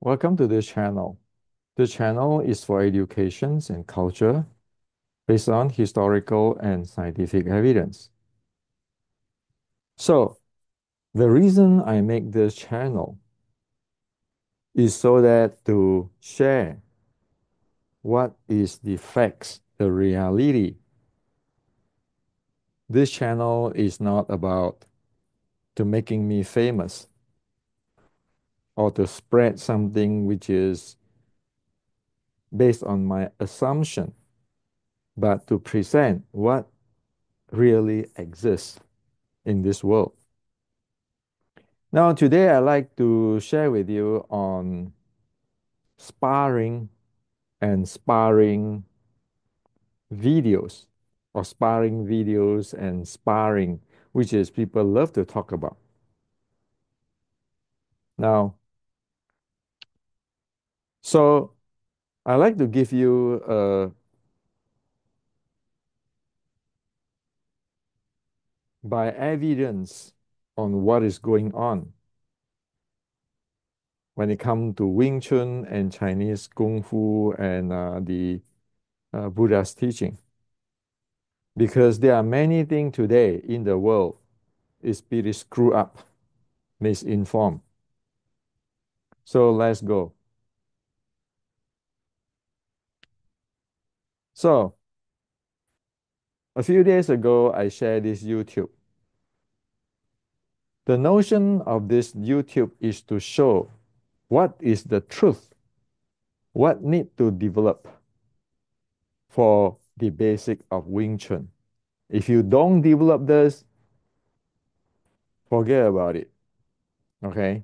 Welcome to this channel. The channel is for education and culture based on historical and scientific evidence. So, the reason I make this channel is so that to share what is the facts, the reality. This channel is not about to making me famous or to spread something which is based on my assumption, but to present what really exists in this world. Now, today I'd like to share with you on sparring and sparring videos, or sparring videos and sparring, which is people love to talk about. Now, so I'd like to give you by evidence on what is going on when it comes to Wing Chun and Chinese Kung Fu and the Buddha's teaching. Because there are many things today in the world is pretty screwed up, misinformed. So let's go. So a few days ago, I shared this YouTube. The notion of this YouTube is to show what is the truth, what need to develop for the basic of Wing Chun. If you don't develop this, forget about it. Okay.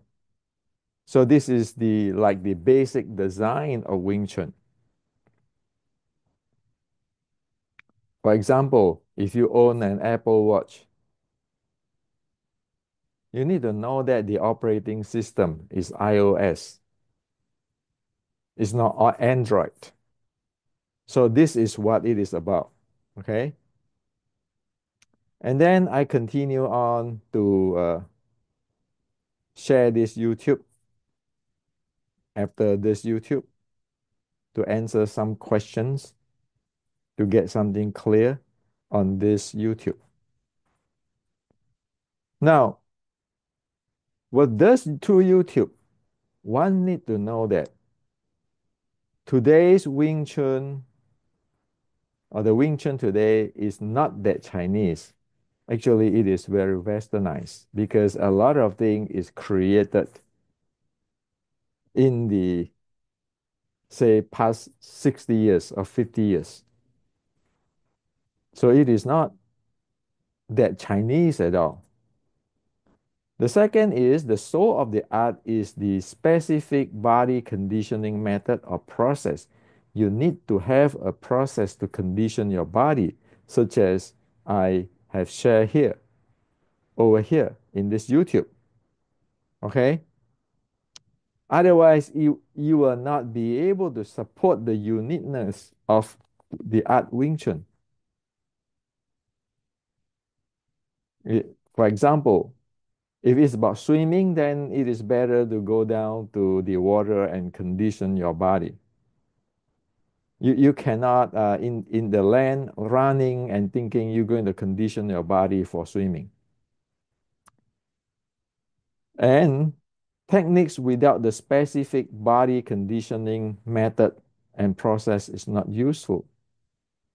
So this is the basic design of Wing Chun. For example, if you own an Apple Watch, you need to know that the operating system is iOS. It's not Android. So this is what it is about. Okay. And then I continue on to share this YouTube after this YouTube to answer some questions to get something clear on this YouTube. Now, what does to YouTube? One need to know that today's Wing Chun or the Wing Chun today is not that Chinese. Actually, it is very westernized because a lot of things is created in the, say, past 60 years or 50 years. So it is not that Chinese at all. The second is the soul of the art is the specific body conditioning method or process. You need to have a process to condition your body, such as I have shared here, over here in this YouTube. Okay? Otherwise, you will not be able to support the uniqueness of the art Wing Chun. For example, if it's about swimming, then it is better to go down to the water and condition your body. You cannot, in the land, running and thinking you're going to condition your body for swimming. And techniques without the specific body conditioning method and process is not useful.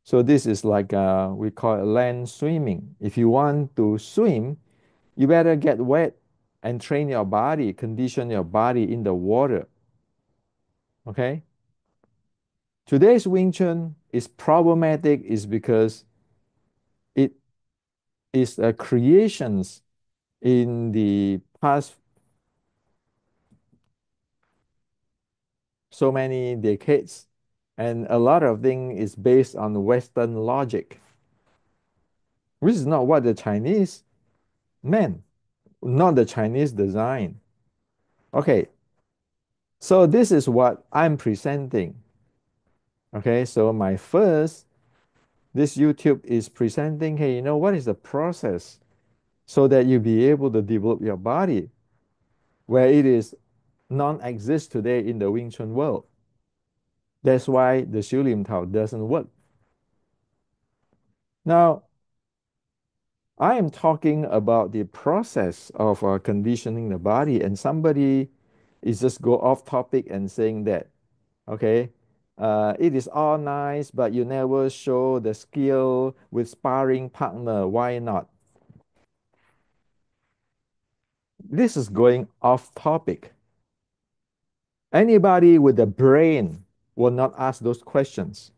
So this is like we call it land swimming. If you want to swim, you better get wet and train your body, condition your body in the water. Okay? Today's Wing Chun is problematic is because it is a creations in the past so many decades, and a lot of things is based on Western logic, which is not what the Chinese meant, not the Chinese design. Okay, so this is what I'm presenting. Okay, so my first, this YouTube is presenting, hey, you know, what is the process so that you be able to develop your body where it is non-exist today in the Wing Chun world. That's why the Shu Lim Tao doesn't work. Now, I am talking about the process of conditioning the body, and somebody is just go off topic and saying that, okay, it is all nice, but you never show the skill with sparring partner. Why not? This is going off topic. Anybody with a brain will not ask those questions.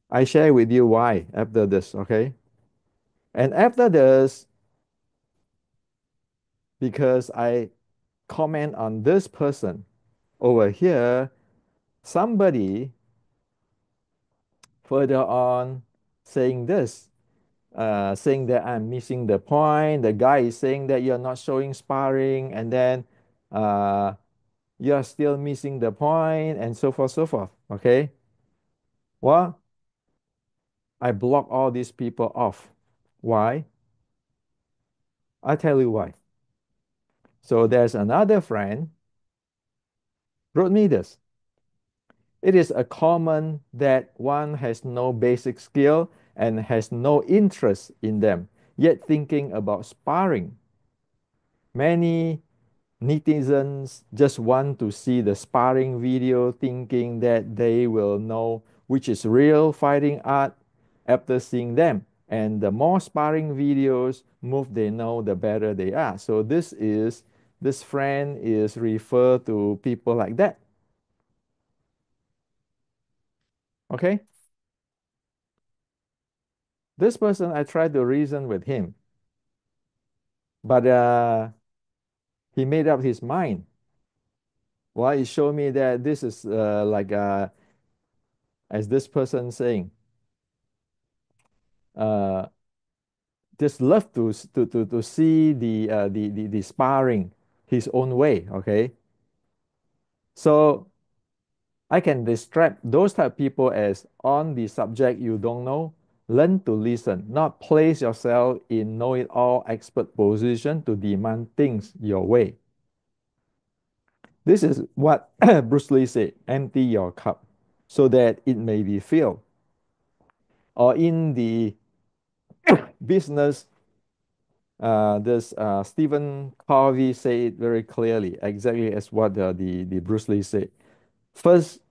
I share with you why after this, okay? And after this, because I comment on this person over here, somebody further on saying this, saying that I'm missing the point. The guy is saying that you're not showing sparring, and then uh, you're still missing the point, and so forth, so forth. Okay. Well, I block all these people off. Why? I tell you why. So there's another friend wrote me this. It is a common that one has no basic skill and has no interest in them, yet thinking about sparring. Many netizens just want to see the sparring video, thinking that they will know which is real fighting art after seeing them. And the more sparring videos move they know, the better they are. So this friend is referred to people like that. Okay? This person, I tried to reason with him, but he made up his mind. Well, he showed me that this is as this person saying, uh, just love to see the sparring his own way. Okay, so I can describe those type of people as on the subject you don't know. Learn to listen, not place yourself in know-it-all expert position to demand things your way. This is what Bruce Lee said, empty your cup so that it may be filled. Or in the business, this Stephen Covey said it very clearly, exactly as what the Bruce Lee said. First,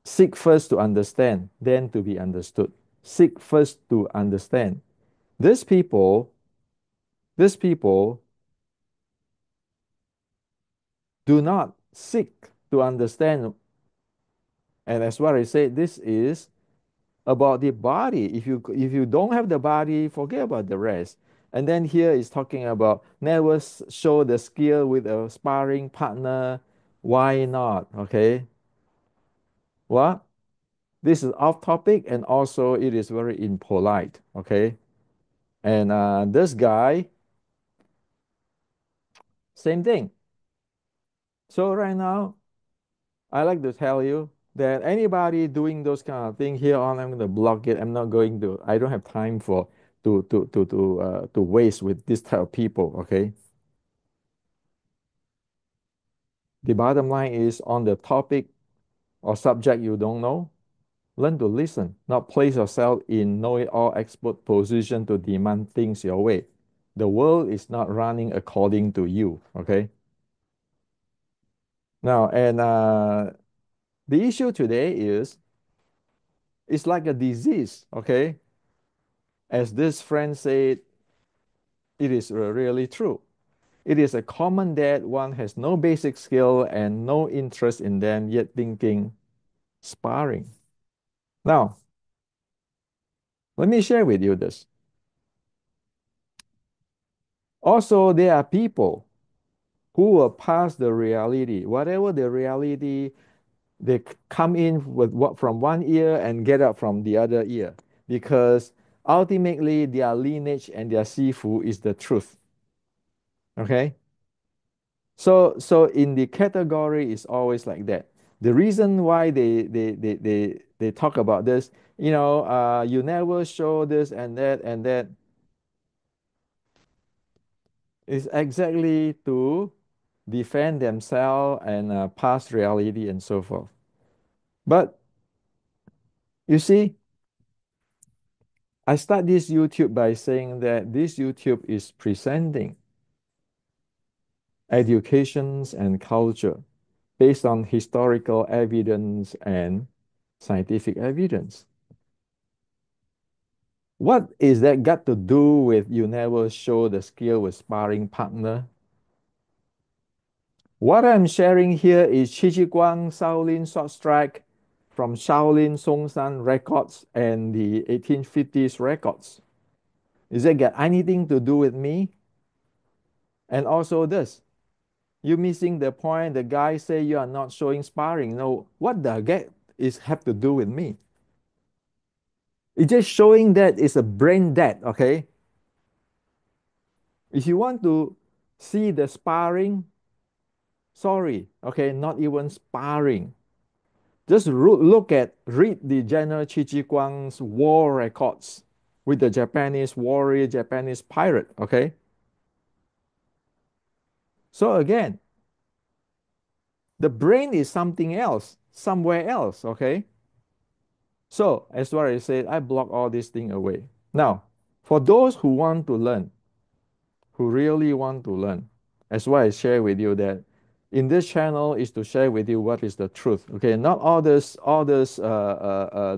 seek first to understand, then to be understood. Seek first to understand. These people, these people do not seek to understand. And as what I said, this is about the body. If you don't have the body, forget about the rest. And then here is talking about never show the skill with a sparring partner. Why not? Okay. What? This is off topic and also it is very impolite. Okay. And this guy, same thing. So right now, I like to tell you that anybody doing those kind of thing here on, I'm going to block it. I'm not going to. I don't have time for to waste with this type of people. Okay. The bottom line is on the topic or subject you don't know, learn to listen, not place yourself in know-it-all expert position to demand things your way. The world is not running according to you. Okay. Now, and the issue today is it's like a disease. Okay. As this friend said, it is really true. It is a common that one has no basic skill and no interest in them, yet thinking sparring. Now, let me share with you this. Also, there are people who will pass the reality, whatever the reality, they come in with what from one ear and get out from the other ear, because ultimately their lineage and their sifu is the truth. Okay. So in the category is always like that. The reason why they talk about this, you never show this and that is exactly to defend themselves and past reality and so forth. But you see, I start this YouTube by saying that this YouTube is presenting educations and culture based on historical evidence and scientific evidence. What is that got to do with you never show the skill with sparring partner? What I'm sharing here is Chi Chi Guang Shaolin Short Strike from Shaolin Songsan records and the 1850s records. Is that got anything to do with me? And also this, you missing the point. The guy say you are not showing sparring. No, what the heck is have to do with me? It's just showing that it's a brain dead, okay? If you want to see the sparring, sorry, okay, not even sparring. Just read the General Chi Chi Guang's war records with the Japanese warrior, Japanese pirate, okay? So again, the brain is something else, somewhere else, okay? So as what I said, I block all these things away. Now, for those who want to learn, who really want to learn, as what I share with you that in this channel is to share with you what is the truth. Okay, not all this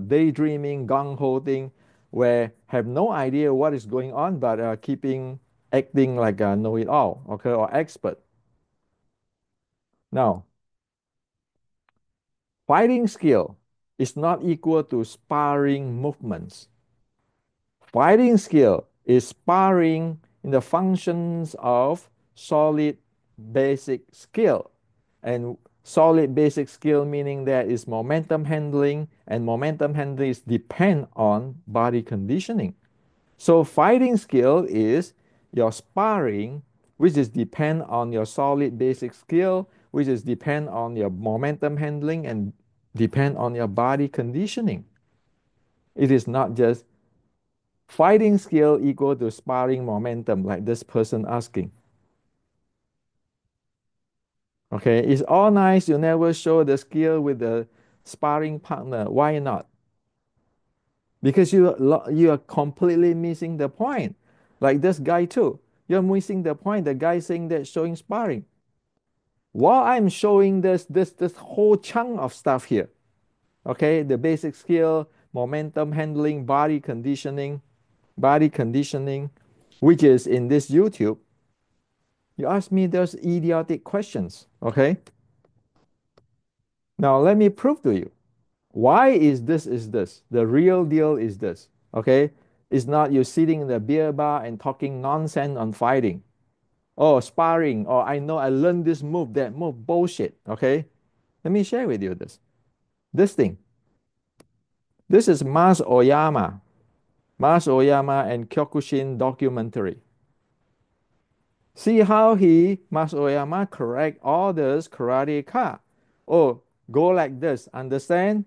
daydreaming, gung ho thing, where have no idea what is going on, but keeping acting like a know it all, okay, or expert. Now, fighting skill is not equal to sparring movements. Fighting skill is sparring in the functions of solid basic skill. And solid basic skill meaning that is momentum handling, and momentum handling is depend on body conditioning. So fighting skill is your sparring, which is depend on your solid basic skill, which is depend on your momentum handling and depend on your body conditioning. It is not just fighting skill equal to sparring momentum, like this person asking. Okay, it's all nice. You never show the skill with the sparring partner. Why not? Because you are completely missing the point. Like this guy too. You're missing the point. The guy saying that showing sparring. While I'm showing this whole chunk of stuff here. Okay, the basic skill, momentum handling, body conditioning, which is in this YouTube. You ask me those idiotic questions, okay? Now let me prove to you. Why is this? The real deal is this, okay? It's not you sitting in the beer bar and talking nonsense on fighting. Oh, sparring, or I know I learned this move, that move, bullshit, okay? Let me share with you this. This thing. This is Mas Oyama and Kyokushin documentary. See how Mas Oyama, correct all this karate ka. Oh, go like this. Understand?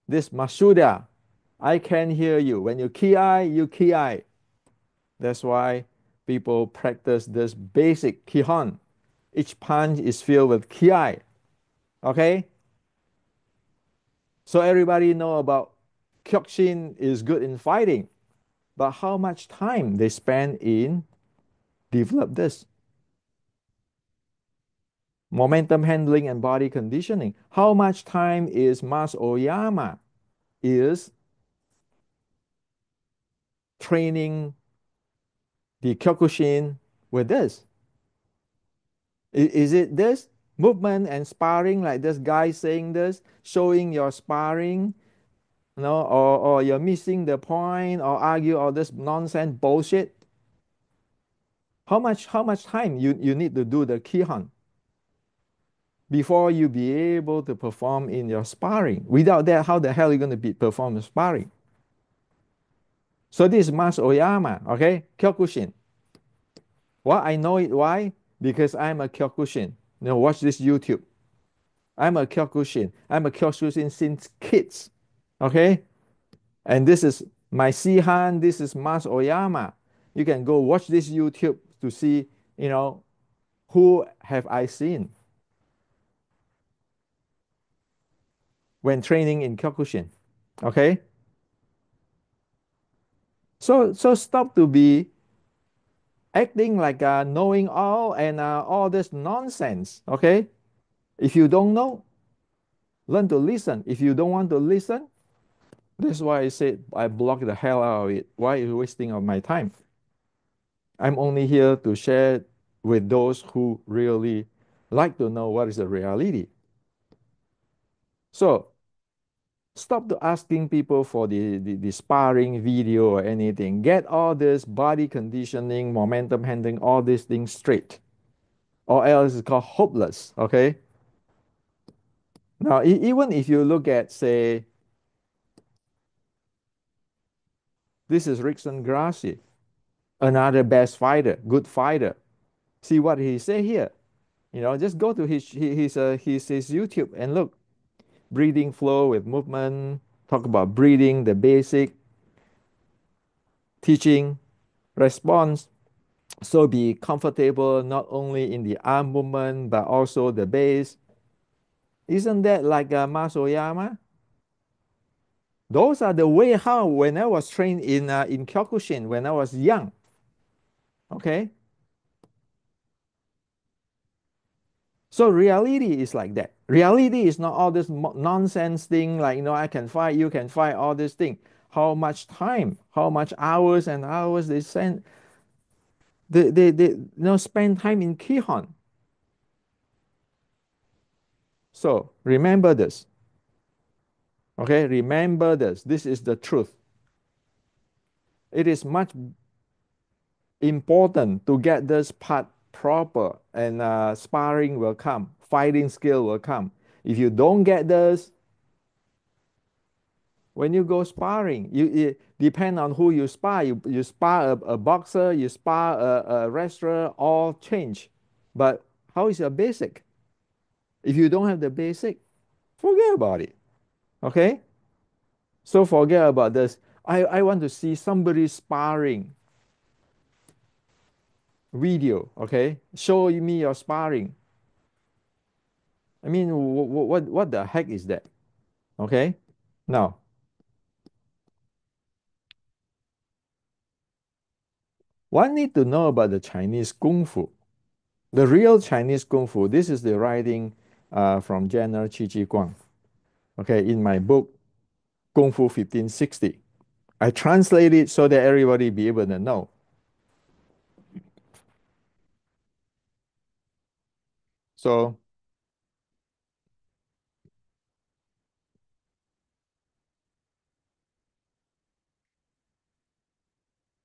This Masuda. I can hear you. When you ki, you ki. That's why people practice this basic kihon. Each punch is filled with ki. Okay? So everybody know about Kyokushin is good in fighting. But how much time they spend in develop this? Momentum handling and body conditioning. How much time is Mas Oyama is training the Kyokushin with this? Is it this movement and sparring like this guy saying this, showing your sparring, or you're missing the point or argue all this nonsense bullshit? How much time you need to do the Kihon before you be able to perform in your sparring? Without that, how the hell are you going to be perform sparring? So this is Mas Oyama, okay? Kyokushin. Well, I know it. Why? Because I'm a Kyokushin. Watch this YouTube. I'm a Kyokushin. I'm a Kyokushin since kids. Okay? And this is my Sihan. This is Mas Oyama. You can go watch this YouTube to see, Who have I seen when training in Kyokushin? Okay? So stop to be acting like knowing all and all this nonsense. Okay? If you don't know, learn to listen. If you don't want to listen, that's why I said I block the hell out of it. Why are you wasting of my time? I'm only here to share with those who really like to know what is the reality. So stop to asking people for the sparring video or anything. Get all this body conditioning, momentum handling, all these things straight. Or else it's called hopeless. Okay. Now, even if you look at, say, this is Rickson Gracie, another best fighter, good fighter. See what he say here. Just go to his YouTube and look. Breathing flow with movement. Talk about breathing, the basic teaching, response. So be comfortable not only in the arm movement but also the base. Isn't that like a Masoyama? Those are the way how when I was trained in Kyokushin when I was young. Okay, so reality is like that. Reality is not all this nonsense thing like I can fight, you can fight, all this thing. How much time, how much hours and hours they spend, spend time in Kihon. So remember this. Okay, remember this. This is the truth. It is much important to get this part proper, and sparring will come, fighting skill will come. If you don't get this, when you go sparring, you depend on who you spar. You spar a boxer, you spar a wrestler, all change. But how is your basic? If you don't have the basic, forget about it. Okay? So forget about this. I want to see somebody sparring video. Okay? Show me your sparring. I mean, what the heck is that? Okay? Now, one need to know about the Chinese Kung Fu. The real Chinese Kung Fu, this is the writing from General Qi Ji Guang. Okay, in my book, Kung Fu 1560. I translate it so that everybody be able to know. So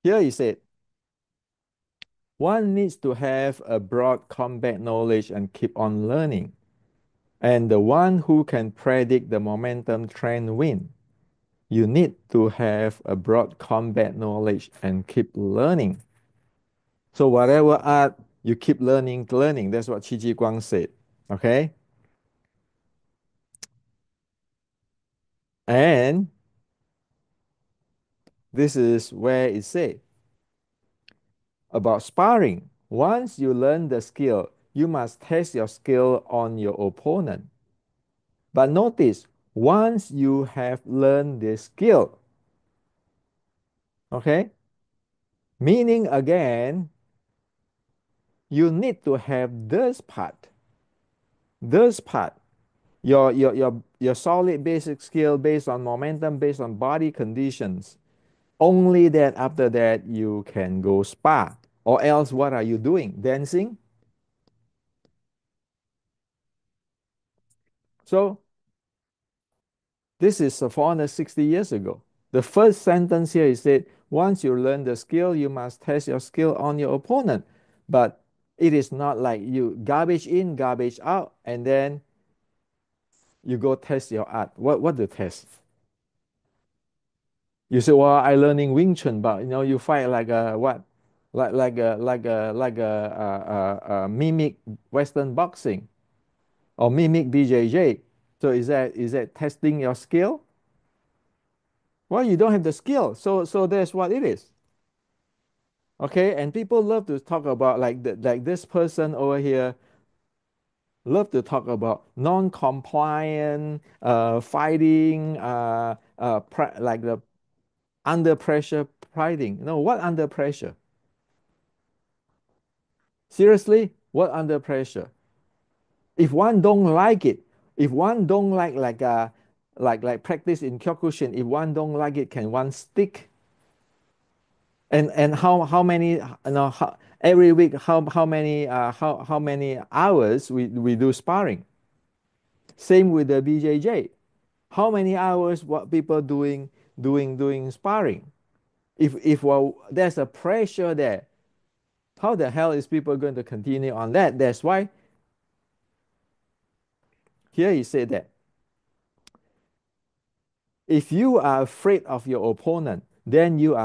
here he said, one needs to have a broad combat knowledge and keep on learning. And the one who can predict the momentum trend win. You need to have a broad combat knowledge and keep learning. So whatever art, you keep learning. That's what Qi Ji Guang said. Okay? And this is where it said about sparring. Once you learn the skill, you must test your skill on your opponent. But notice, once you have learned the skill, okay, meaning again, you need to have this part, your solid basic skill based on momentum, based on body conditions. Only that after that you can go spar. Or else, what are you doing? Dancing? So this is 460 years ago. The first sentence here is said, once you learn the skill, you must test your skill on your opponent. But it is not like you garbage in, garbage out, and then you go test your art. What the test? You say, well, I learning Wing Chun, but you fight like a what? Like a mimic Western boxing or mimic BJJ. So is that testing your skill? Well, you don't have the skill, so that's what it is. Okay, and people love to talk about like this person over here love to talk about non-compliant fighting like the under pressure fighting. No, what under pressure? Seriously, what under pressure? If one don't like it, if one don't like practice in Kyokushin, if one don't like it, can one stick? And how many every week how many hours we do sparring? Same with the BJJ. How many hours what people doing sparring? If well, there's a pressure there, how the hell is people going to continue on that? That's why here he said that if you are afraid of your opponent, then you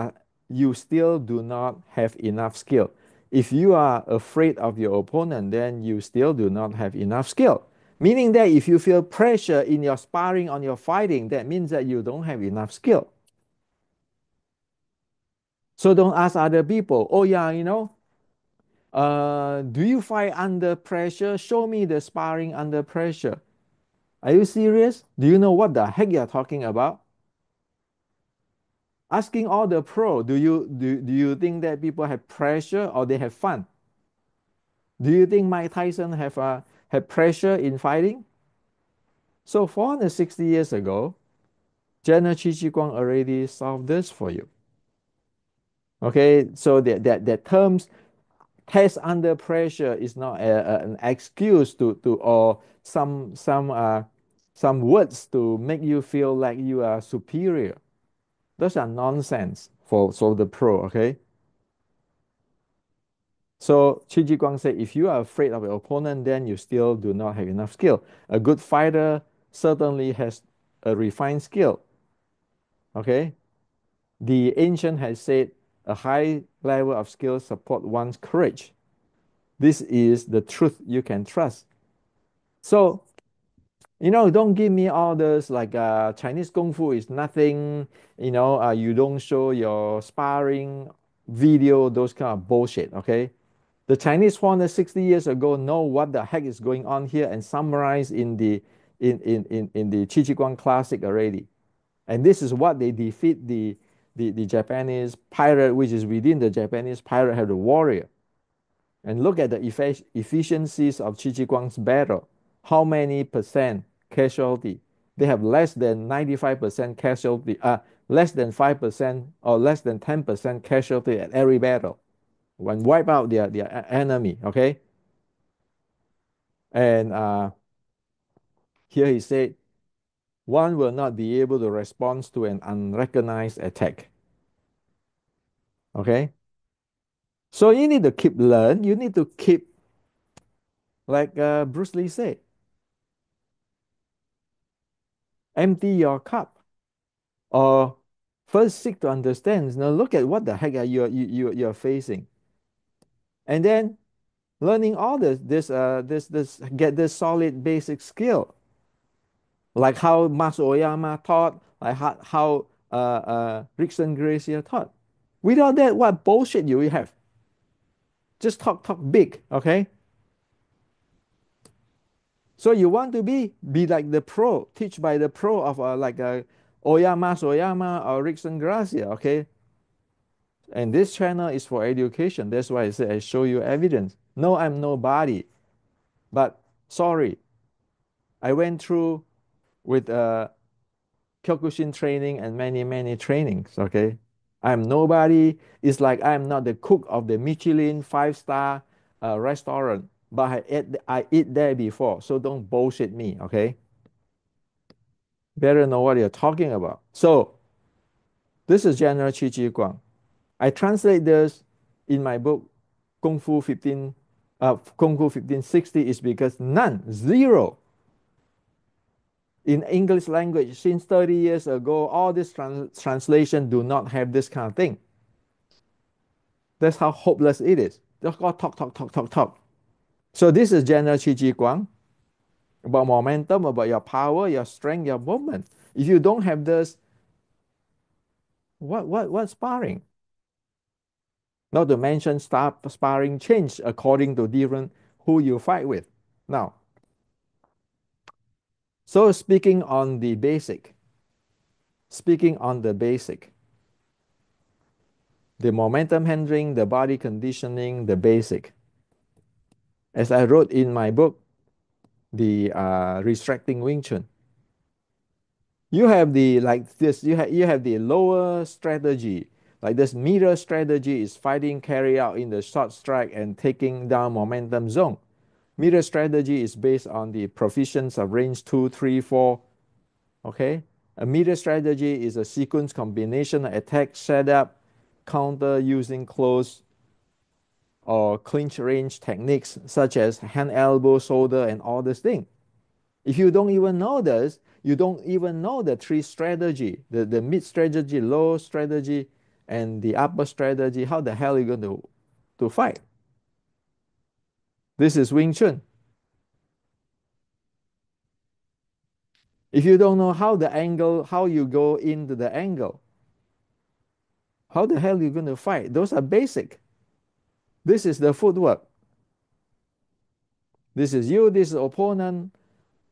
still do not have enough skill. If you are afraid of your opponent, then you still do not have enough skill. Meaning that if you feel pressure in your sparring on your fighting, that means that you don't have enough skill. So don't ask other people, oh yeah, do you fight under pressure? Show me the sparring under pressure. Are you serious? Do you know what the heck you're talking about? Asking all the pro, do you think that people have pressure or they have fun? Do you think Mike Tyson have pressure in fighting? So 460 years ago, General Chi Chi Guang already solved this for you. Okay, so that terms test under pressure is not an excuse to or some words to make you feel like you are superior. Those are nonsense for so the pro. Okay, so Chi Ji Guang said, if you are afraid of your opponent, then you still do not have enough skill. A good fighter certainly has a refined skill. Okay, the ancient has said a high level of skill support one's courage. This is the truth you can trust. So, don't give me all this like Chinese Kung Fu is nothing, you don't show your sparring video, those kind of bullshit, okay? The Chinese 460 years ago know what the heck is going on here and summarized in the Chi Chi Guang Classic already. And this is what they defeat the Japanese pirate, which is within the Japanese pirate have the warrior. And look at the efficiencies of Chi Chi Guang's battle. How many percent casualty? They have less than 95% casualty, less than 5% or less than 10% casualty at every battle when wipe out their enemy. Okay. And here he said, one will not be able to respond to an unrecognized attack. Okay. So you need to keep learn. You need to keep, like Bruce Lee said, empty your cup. Or first seek to understand. Now look at what the heck are you're facing, and then learning all this get this solid basic skill, like how Master Oyama taught, like how Rickson Gracie taught. Without that, what bullshit you have? Just talk big, okay? So you want to be like the pro, teach by the pro of like Oyama Oyama or Rickson Gracia, okay? And this channel is for education. That's why I say I show you evidence. No, I'm nobody. But sorry, I went through with Kyokushin training and many trainings. Okay, I'm nobody. It's like I'm not the cook of the Michelin five-star restaurant, but I eat there before. So don't bullshit me. Okay, better know what you're talking about. So this is General Chi Chi Guang. I translate this in my book, Kung Fu 1560 is because none, zero. In English language, since 30 years ago, all this translation do not have this kind of thing. That's how hopeless it is. Just go talk. So this is General Chi Chi Guang about momentum, about your power, your strength, your movement. If you don't have this, what sparring? Not to mention sparring change according to different who you fight with. Now, so speaking on the basic, the momentum handling, the body conditioning, the basic. As I wrote in my book, the Restricting Wing Chun, you have the like this, you have the lower strategy. Like this middle strategy is fighting carry out in the short strike and taking down momentum zone. Middle strategy is based on the proficiency of range 2, 3, 4. Okay. A middle strategy is a sequence combination attack setup, counter using close or clinch range techniques such as hand, elbow, shoulder, and all this thing. If you don't even know this, you don't even know the three strategy, the mid strategy, low strategy, and the upper strategy. How the hell are you going to fight? This is Wing Chun. If you don't know how the angle, how you go into the angle, how the hell are you going to fight? Those are basic. This is the footwork. This is you, this is opponent.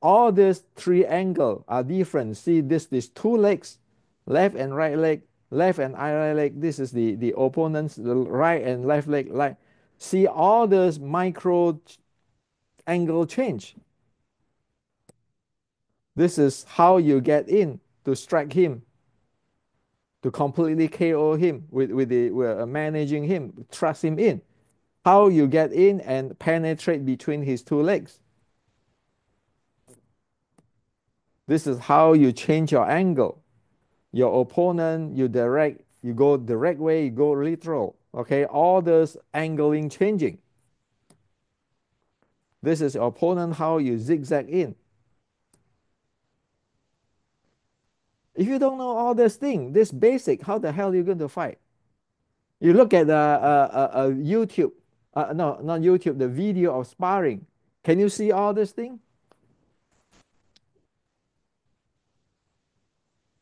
All these three angles are different. See these two legs, left and right leg, left and right leg. This is the opponent's the right and left leg. Like, see all this micro angle change. This is how you get in to strike him, to completely KO him with managing him, thrust him in. How you get in and penetrate between his two legs. This is how you change your angle. Your opponent, you go direct way, you go literal. Okay, all this angling changing. This is your opponent, how you zigzag in. If you don't know all this thing, this basic, how the hell are you going to fight? You look at YouTube, no, not YouTube, the video of sparring. Can you see all this thing?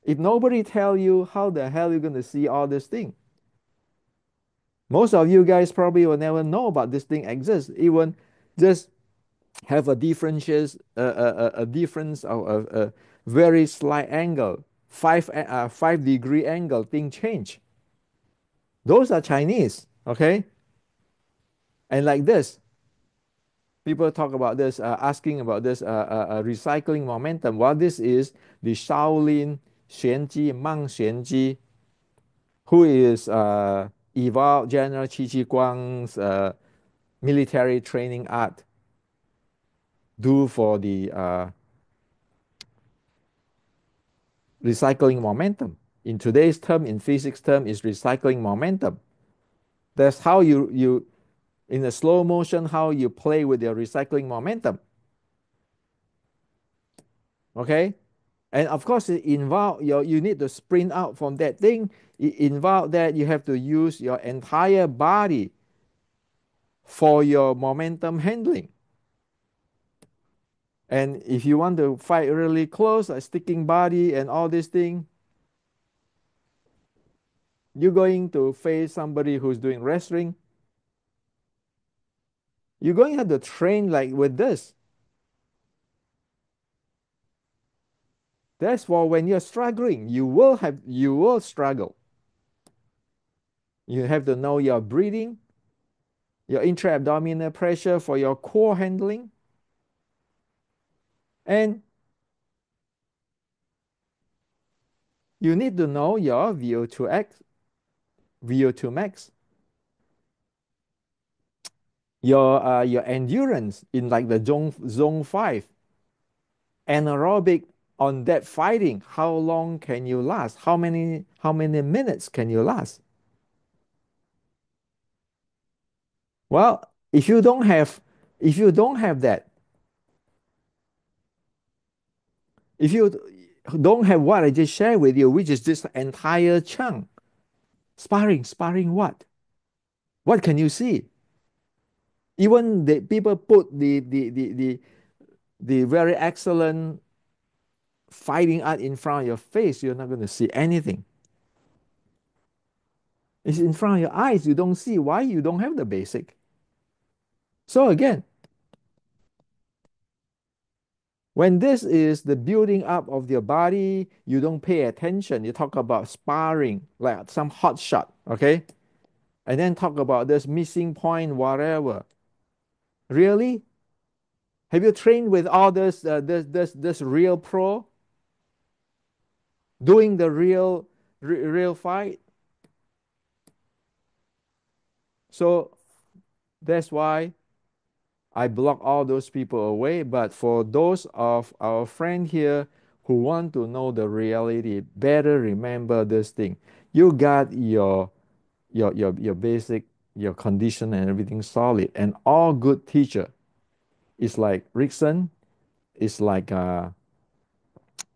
If nobody tell you, how the hell are you going to see all this thing? Most of you guys probably will never know about this thing exists. Even just have a a difference of a very slight angle, 5 degree angle, thing change. Those are Chinese, okay? And like this, people talk about this, asking about this recycling momentum. Well, this is the Shaolin Xuanji, Monk Xuyun, who is evolved General Qi Ji Guang's military training art, do for the recycling momentum. In today's term, in physics term, is recycling momentum. That's how you in a slow motion, how you play with your recycling momentum. Okay? And of course, it involve you need to sprint out from that thing. It involve that you have to use your entire body for your momentum handling. And if you want to fight really close, like sticking body and all this thing, you're going to face somebody who's doing wrestling. You're going to have to train like with this. That's for when you're struggling. You will struggle. You have to know your breathing, your intra-abdominal pressure for your core handling, and you need to know your VO2x, VO2 max, your endurance in like the zone 5, anaerobic on that fighting. How long can you last? How many minutes can you last? Well, if you don't have that, if you don't have what I just shared with you, which is this entire chunk, sparring what? What can you see? Even the people put the very excellent fighting art in front of your face, you're not going to see anything. It's in front of your eyes. You don't see why you don't have the basic. So again, when this is the building up of your body, you don't pay attention. You talk about sparring, like some hot shot, okay? And then talk about this missing point, whatever. Really? Have you trained with all this real pro doing the real fight? So that's why I block all those people away. But for those of our friend here who want to know the reality, better remember this thing. You got your basic, your condition and everything solid. And all good teacher is like Rickson, is like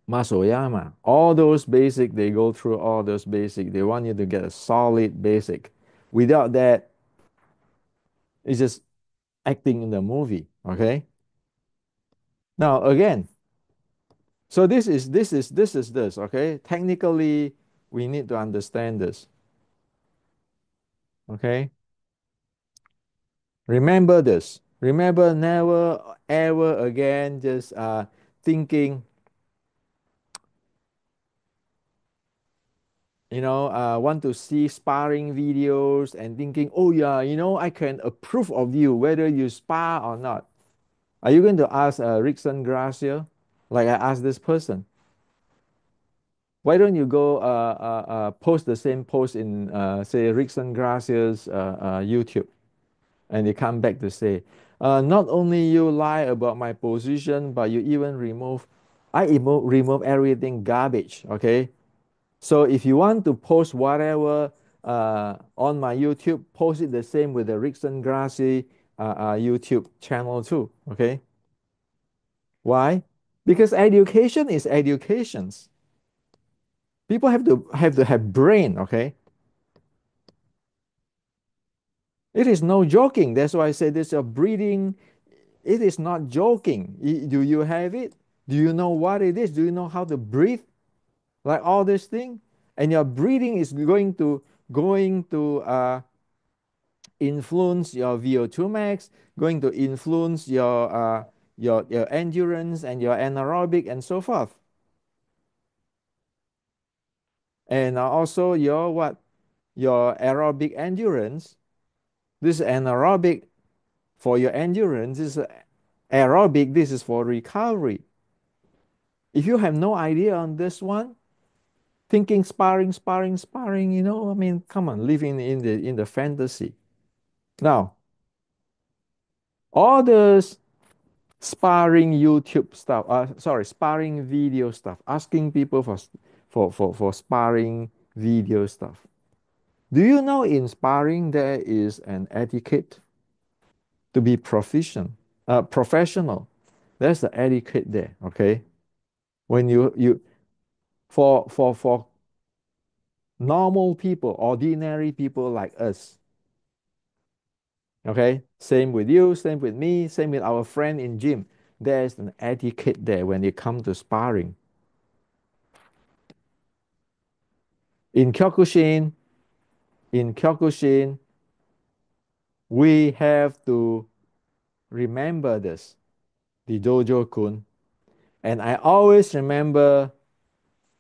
Masoyama. All those basic, they go through all those basic. They want you to get a solid basic. Without that, it's just acting in the movie. Okay. Now again, so this. Okay. Technically, we need to understand this. Okay. Remember this. Remember never ever again just thinking, want to see sparring videos and thinking, oh yeah, I can approve of you whether you spar or not. Are you going to ask Rickson Gracia, like I asked this person? Why don't you go post the same post in say Rickson Gracia's YouTube, and they come back to say, not only you lie about my position, but you even remove everything garbage. Okay, so if you want to post whatever on my YouTube, post it the same with the Rickson Gracie YouTube channel too. Okay, why? Because education is educations. People have to have brain. Okay, it is no joking. That's why I say this: a breathing. It is not joking. Do you have it? Do you know what it is? Do you know how to breathe? Like all this thing, and your breathing is going to influence your VO2 max, going to influence your endurance and your anaerobic and so forth. And also your what? Your aerobic endurance. This is anaerobic for your endurance. This is aerobic. This is for recovery. If you have no idea on this one, thinking sparring, I mean, come on, living in the fantasy. Now, all this sparring YouTube stuff, sorry, sparring video stuff, asking people for sparring video stuff. Do you know in sparring there is an etiquette to be professional? There's the etiquette there, okay? When you for normal people, ordinary people like us, okay? Same with you, same with me, same with our friend in gym. There's an etiquette there when it comes to sparring. In Kyokushin, in Kyokushin, we have to remember this, the dojo kun. And I always remember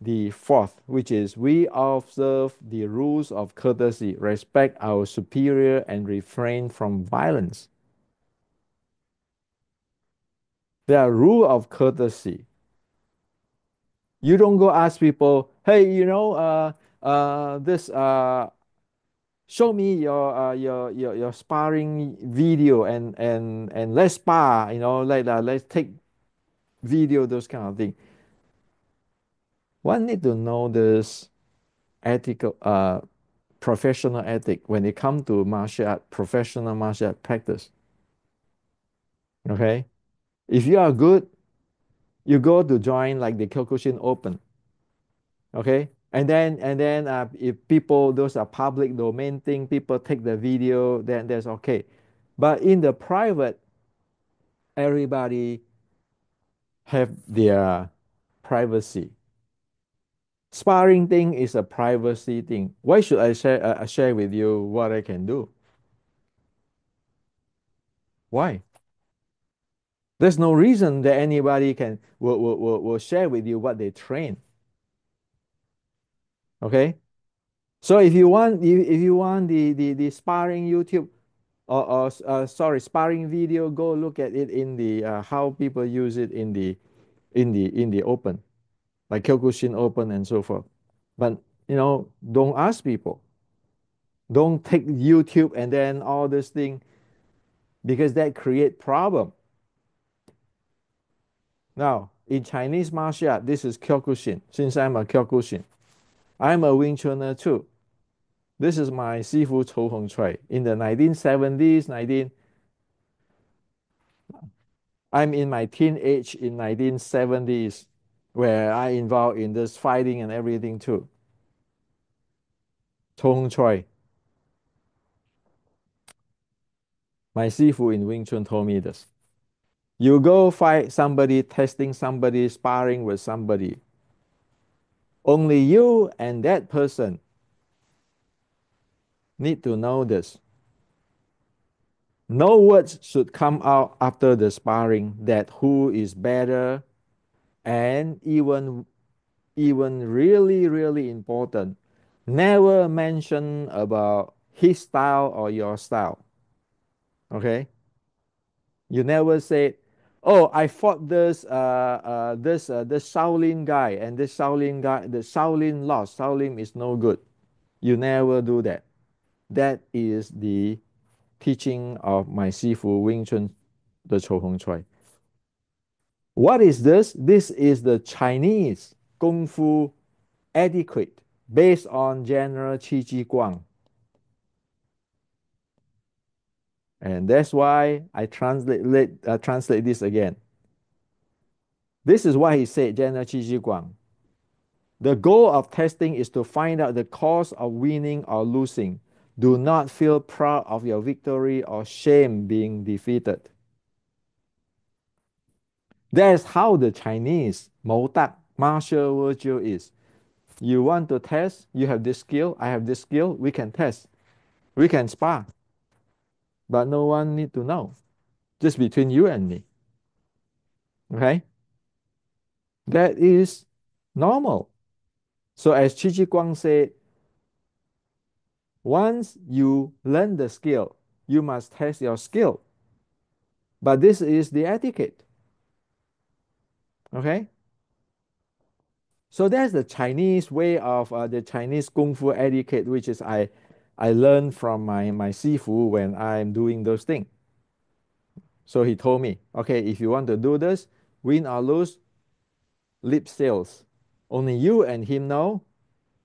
the fourth, which is we observe the rules of courtesy, respect our superior, and refrain from violence. There are rules of courtesy. You don't go ask people, hey, this show me your sparring video and let's spar, like let's take video, those kind of thing. One need to know this ethical professional ethic when it comes to martial art, professional martial art practice. Okay. If you are good, you go to join like the Kyokushin Open. Okay. And then if people, those are public domain thing, people take the video, then that's okay. But in the private, everybody have their privacy. Sparring thing is a privacy thing. Why should I share with you what I can do? Why? There's no reason that anybody will share with you what they train. Okay. So if you want the sparring YouTube or sorry sparring video, go look at it in the how people use it in the open, like Kyokushin Open and so forth. But don't ask people. Don't take YouTube and then all this thing because that create problem. Now in Chinese martial art, this is Kyokushin. Since I'm a Kyokushin, I'm a Wing Chuner too. This is my Sifu Chou Hong Choi. In the 1970s, I'm in my teenage in 1970s, where I involved in this fighting and everything too. Chou Hong Choi, my Sifu in Wing Chun told me this. You go fight somebody, testing somebody, sparring with somebody. Only you and that person need to know this. No words should come out after the sparring that who is better, and even really really important, never mention about his style or your style. Okay, you never say, oh, I fought this Shaolin guy, and this Shaolin guy, the Shaolin lost, Shaolin is no good. You never do that. That is the teaching of my Sifu Wing Chun, the Chou Hong Choi. What is this? This is the Chinese Kung Fu etiquette based on general Qi Ji Guang. And that's why I translate this again. This is why he said general Qi Ji Guang. The goal of testing is to find out the cause of winning or losing. Do not feel proud of your victory or shame being defeated. That's how the Chinese Mou Tak martial virtue is. You want to test, you have this skill, I have this skill, we can test, we can spar, but no one need to know, just between you and me. Okay, that is normal. So as Chi Chi Guang said, once you learn the skill, you must test your skill. But this is the etiquette. Okay, so that's the Chinese way of the Chinese Kung Fu etiquette, which is I learned from my Sifu when I'm doing those things. So he told me, okay, if you want to do this, win or lose, lip sales. Only you and him know,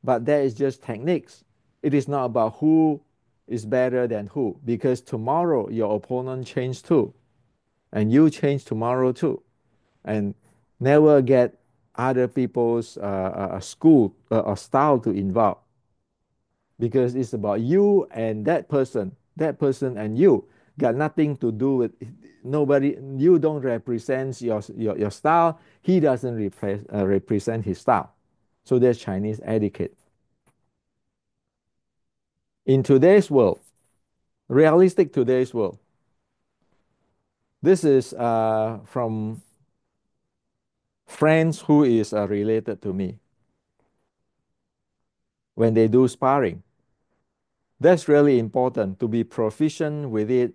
but that is just techniques. It is not about who is better than who, because tomorrow your opponent change too, and you change tomorrow too. And never get other people's school or style to involve, because it's about you and that person and you got nothing to do with nobody. You don't represent your style. He doesn't represent his style. So there's Chinese etiquette. In today's world, realistic today's world, this is from friends who is related to me. When they do sparring, that's really important to be proficient with it.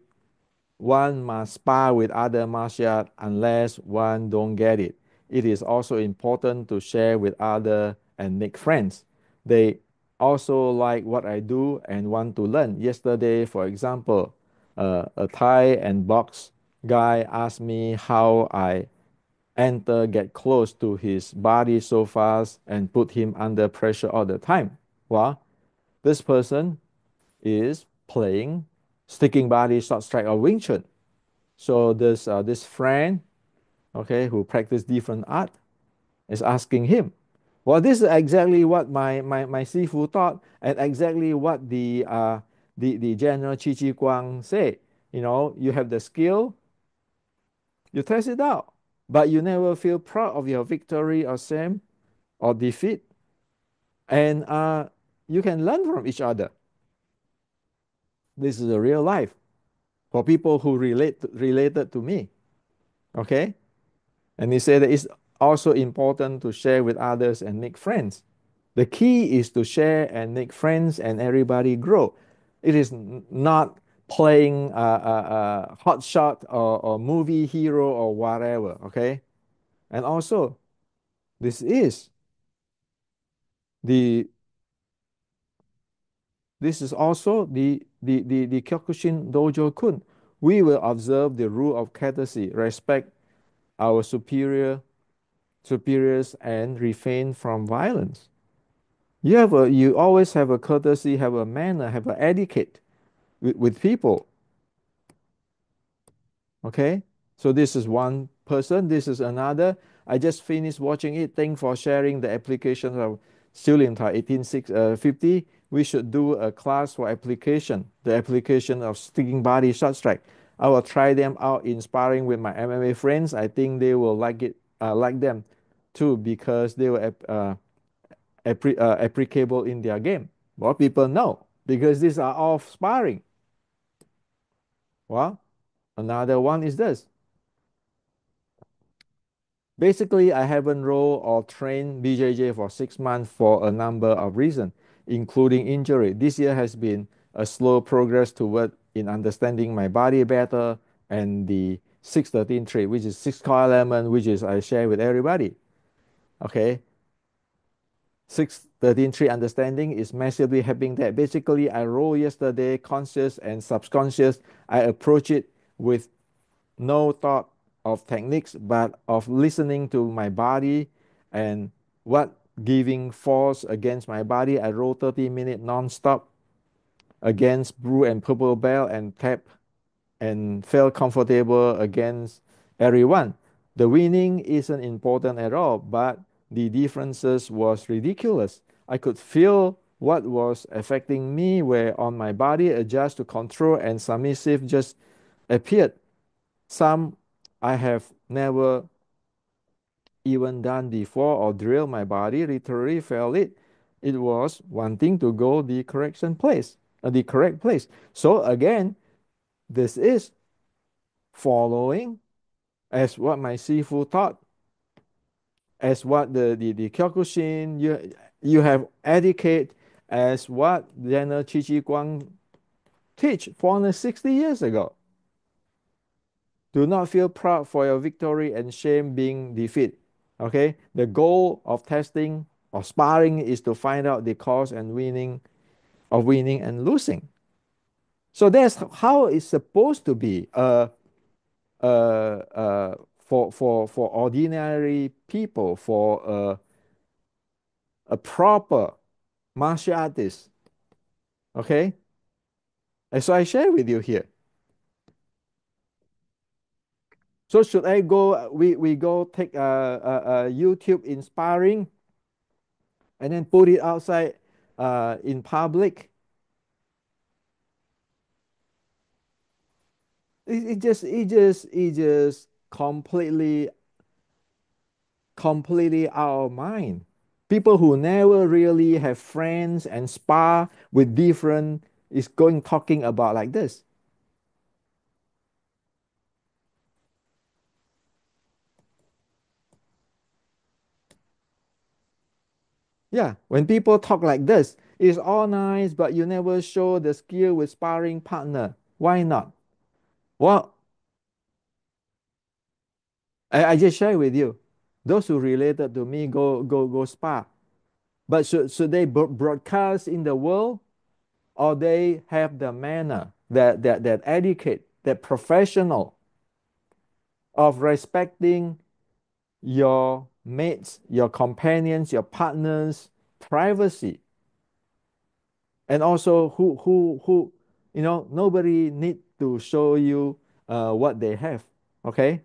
One must spar with other martial art unless one don't get it. It is also important to share with other and make friends. They also like what I do and want to learn. Yesterday, for example, a Thai and box guy asked me how I get close to his body so fast and put him under pressure all the time. Well, this person is playing sticking body, short strike, or Wing Chun. So this friend, okay, who practice different art, is asking him, well, this is exactly what my Sifu taught, and exactly what the General Chi Chi Guang said. You have the skill, you test it out, but you never feel proud of your victory or shame or defeat. And you can learn from each other. This is a real life for people who related to me. Okay. And he said that it's also important to share with others and make friends. The key is to share and make friends and everybody grow. It is not playing hot shot or movie hero or whatever. Okay. And also, this is the this is also the Kyokushin Dojo Kun. We will observe the rule of courtesy, respect our superiors, and refrain from violence. You always have a courtesy, have a manner, have an etiquette with people. Okay, so this is one person, this is another. I just finished watching it. Thanks for sharing the application of Shaolin 1850. We should do a class for application, the application of sticking body short strike. I will try them out in sparring with my MMA friends. I think they will like it, like them too, because they were applicable in their game. More people know because these are all sparring. Well, another one is this. Basically, I haven't rolled or trained BJJ for 6 months for a number of reasons, including injury. This year has been a slow progress toward in understanding my body better and the 613 trait, which is six core element, which is I share with everybody. Okay. 613 trait understanding is massively helping that. Basically, I roll yesterday, conscious and subconscious. I approach it with no thought of techniques, but of listening to my body and what giving force against my body. I roll 30 minutes non-stop against blue and purple belt and tap and felt comfortable against everyone. The winning isn't important at all, but the differences was ridiculous. I could feel what was affecting me where on my body adjust to control and submissive just appeared. Some I have never even done before or drill my body, literally felt it. It was wanting to go the correct place. So again, this is following as what my Sifu taught, as what the Kyokushin, you have etiquette as what General Chi Chi Guang teach 460 years ago. Do not feel proud for your victory and shame being defeat. Okay? The goal of testing or sparring is to find out the cause and winning and losing. So that's how it's supposed to be. For ordinary people, for a proper martial artist. Okay? And so I share with you here. So should I go? We go take a YouTube inspiring and then put it outside in public. It just completely out of mind. People who never really have friends and spar with different is going talking about like this. Yeah, when people talk like this, it's all nice, but you never show the skill with sparring partner. Why not? Well, I just share with you. Those who related to me go spar. But should they broadcast in the world or they have the manner, that etiquette, that professional of respecting your mates, your companions, your partners, privacy, and also who nobody need to show you what they have. Okay,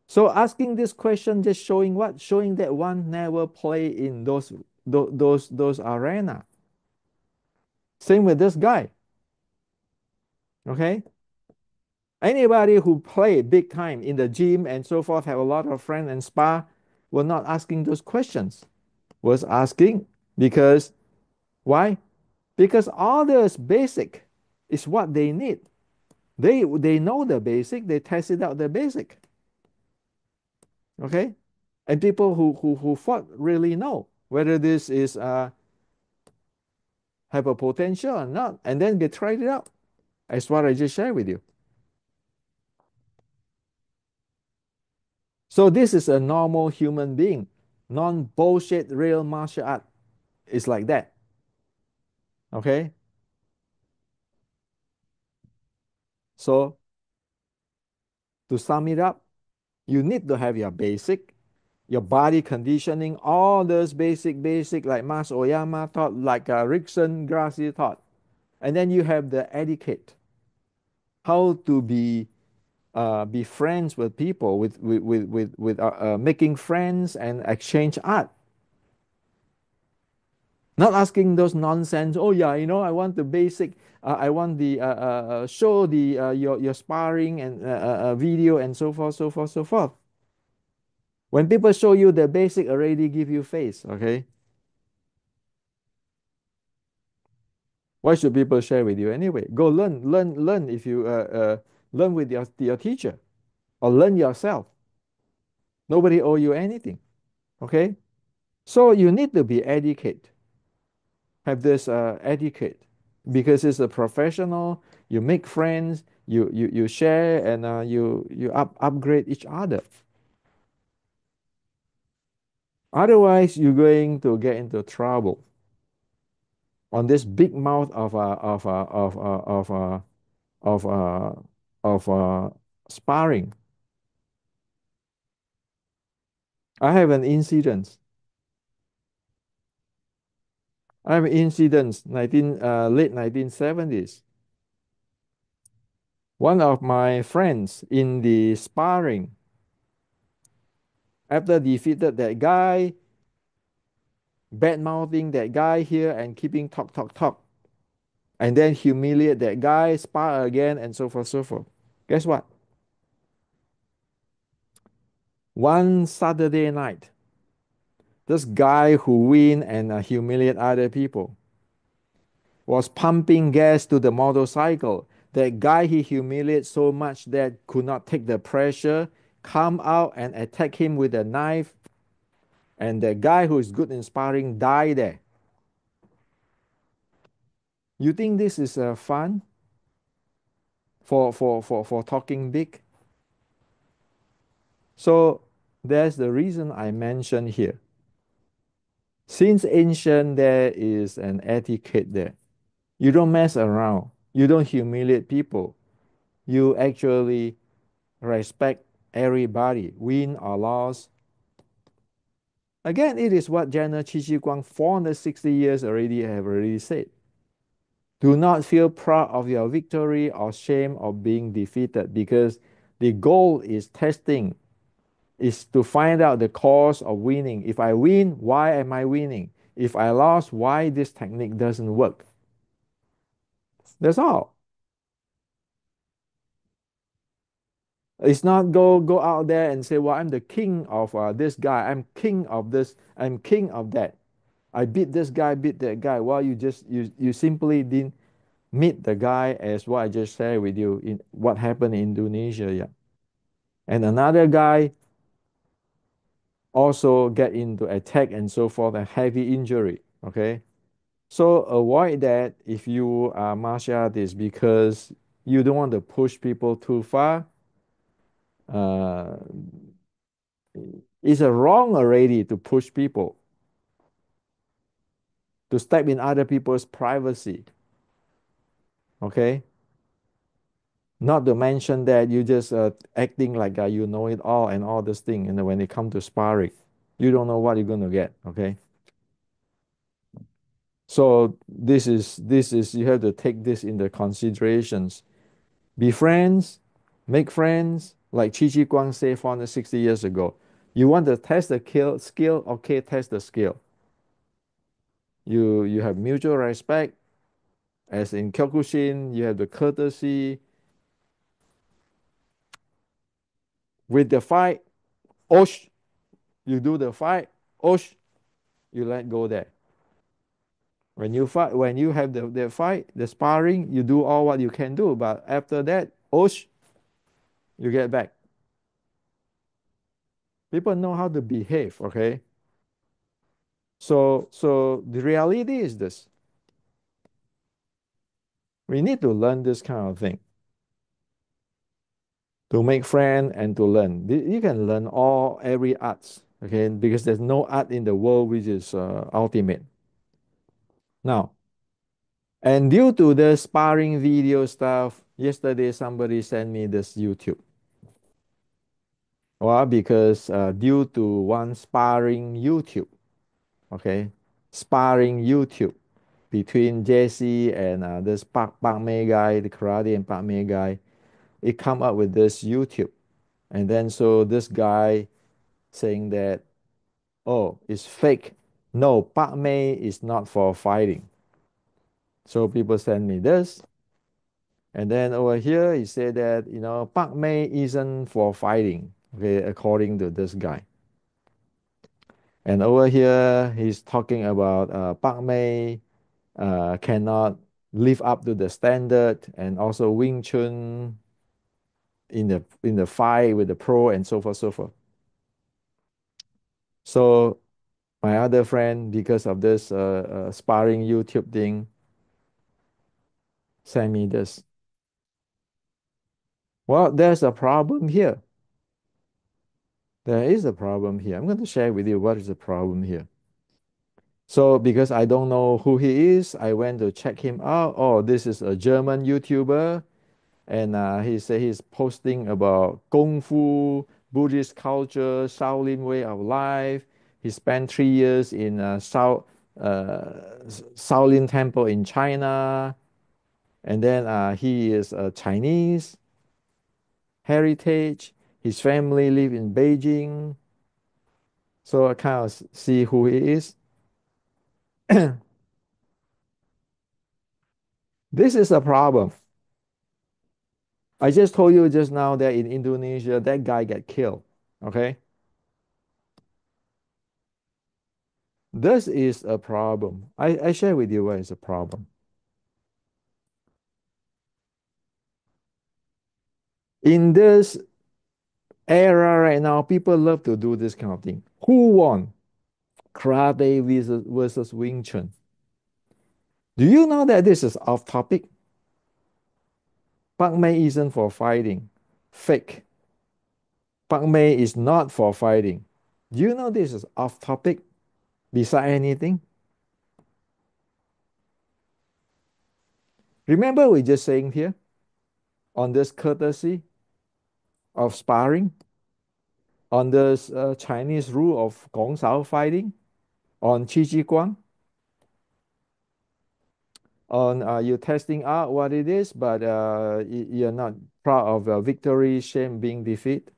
so asking this question just showing what, showing that one never play in those arena. Same with this guy. Okay, anybody who play big time in the gym and so forth, have a lot of friends and spa, were not asking those questions. Was asking Because why? Because others basic is what they need. They know the basic, they tested out the basic. Okay? And people who fought really know whether this is have a potential or not. And then they tried it out. As what I just shared with you. So this is a normal human being, non-bullshit real martial art. It's like that. Okay? So to sum it up, you need to have your basic, your body conditioning, all those basic, like Mas Oyama taught, like Rickson Gracie taught. And then you have the etiquette, how to be friends with people, with making friends and exchange art. Not asking those nonsense. Oh yeah, I want the basic. I want the show the your sparring and video and so forth, so forth, so forth. When people show you the basic, already give you face. Okay, why should people share with you anyway? Go learn. If you learn with your teacher or learn yourself. Nobody owe you anything. Okay, so you need to be educated. Have this etiquette because it's a professional. You make friends, you share, and you upgrade each other. Otherwise, you're going to get into trouble on this big mouth of sparring. I have an incident. I have an incident 1970s. One of my friends in the sparring, after defeated that guy, bad mouthing that guy here and keeping talk, and then humiliate that guy, spar again, and so forth, so forth. Guess what? One Saturday night, this guy who win and humiliate other people was pumping gas to the motorcycle. That guy he humiliated so much that could not take the pressure, come out and attack him with a knife, and the guy who is good in sparring died there. You think this is fun for talking big? So that's the reason I mentioned here. Since ancient, there is an etiquette there. You don't mess around. You don't humiliate people. You actually respect everybody, win or loss. Again, it is what General Qi Shi Guang 460 years have already said. Do not feel proud of your victory or shame of being defeated because the goal is testing, is to find out the cause of winning. If I win, why am I winning? If I lost, why this technique doesn't work? That's all. It's not go out there and say, well, I'm the king of this guy. I'm king of this. I'm king of that. I beat this guy, beat that guy. Well, you simply didn't meet the guy as what I just shared with you in what happened in Indonesia. Yeah. And another guy also get into attack and so forth and heavy injury. Okay. So avoid that if you are martial artist because you don't want to push people too far. Uh, it's a wrong already to push people to step in other people's privacy. Okay. Not to mention that you just acting like you know it all and all this thing. And when it comes to sparring, you don't know what you're going to get. Okay. So this is you have to take this into considerations. Be friends, make friends, like Chi Chi Guang said 460 years ago. You want to test the skill, okay, test the skill. You have mutual respect, as in Kyokushin, you have the courtesy. With the fight, osh, you do the fight, osh, you let go there. When you fight, when you have the fight, the sparring, you do all what you can do. But after that, oosh, you get back. People know how to behave, okay? So the reality is this. We need to learn this kind of thing to make friends and to learn. You can learn every arts, okay? Because there's no art in the world which is ultimate. Now, and due to the sparring video stuff, yesterday somebody sent me this YouTube. Well, because due to one sparring YouTube, okay, sparring YouTube between Jesse and this Pak Mei guy, the karate and Pak Mei guy, it come up with this YouTube. And then so this guy saying that, oh, it's fake. No, Pak Mei is not for fighting. So people send me this. And then over here, he said that, Pak Mei isn't for fighting, okay, according to this guy. And over here, he's talking about Pak Mei cannot live up to the standard, and also Wing Chun in the fight with the pro and so forth, so forth. So my other friend, because of this sparring YouTube thing, sent me this. Well, there's a problem here. There is a problem here. I'm going to share with you what is the problem here. So because I don't know who he is, I went to check him out. Oh, this is a German YouTuber, and he said he's posting about Kung Fu, Buddhist culture, Shaolin way of life. He spent 3 years in Shaolin Temple in China, and then he is a Chinese heritage. His family live in Beijing, so I kind of see who he is. This is a problem. I just told you just now that in Indonesia, that guy get killed. Okay. This is a problem. I share with you why it's a problem. In this era right now, people love to do this kind of thing. Who won? Karate versus Wing Chun. Do you know that this is off topic? Bak Mei isn't for fighting. Fake. Bak Mei is not for fighting. Do you know this is off topic? Beside anything? Remember we just saying here on this courtesy of sparring, on this Chinese rule of Gong Sao fighting, on Qi Ji Guang, on you testing out what it is, but you're not proud of victory, shame being defeat.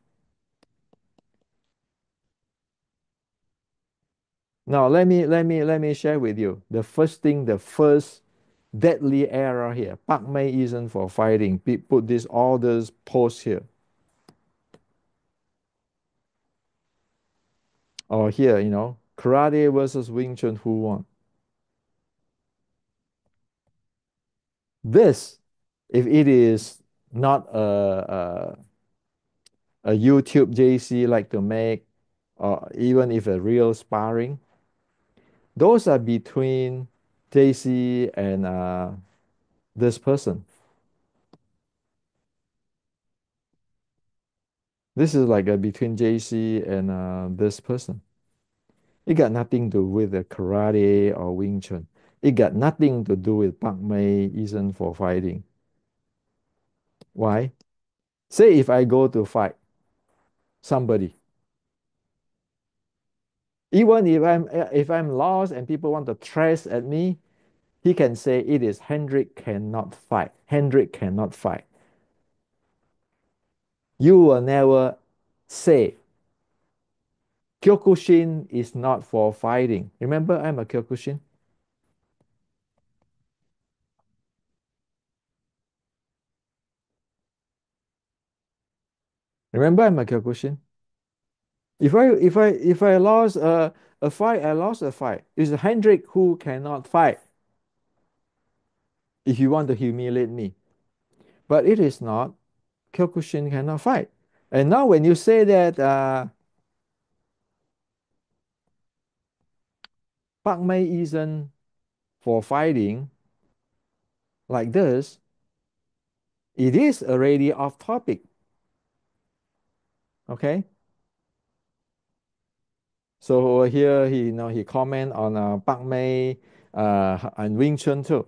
Now let me share with you the first thing, the first deadly error here. Pak Mei isn't for fighting. Put this all this post here or here. Karate versus Wing Chun, who won? This, if it is not a YouTube JC like to make, or even if a real sparring, those are between JC and this person. This is like a between JC and this person. It got nothing to do with the karate or Wing Chun. It got nothing to do with Pak Mei isn't for fighting. Why? Say if I go to fight somebody, even if I'm lost and people want to trash at me, he can say it is Hendrik cannot fight. Hendrik cannot fight. You will never say Kyokushin is not for fighting. Remember, I'm a Kyokushin. Remember, I'm a Kyokushin. If I lost a fight, I lost a fight. It's Hendrik who cannot fight. if you want to humiliate me. But it is not. Kyokushin cannot fight. And now when you say that Pak Mei isn't for fighting like this, it is already off topic. Okay. So over here he comment on Bak Mei and Wing Chun too.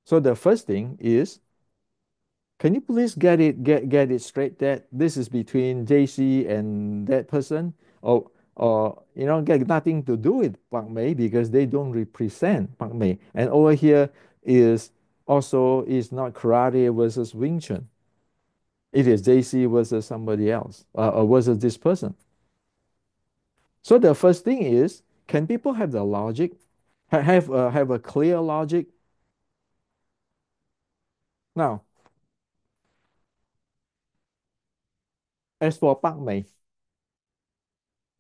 So the first thing is, can you please get it straight that this is between JC and that person, or get nothing to do with Bak Mei because they don't represent Bak Mei. And over here is also is not karate versus Wing Chun. It is JC versus somebody else, or versus this person. So the first thing is, can people have the logic, have a clear logic? Now, as for Pak Mei,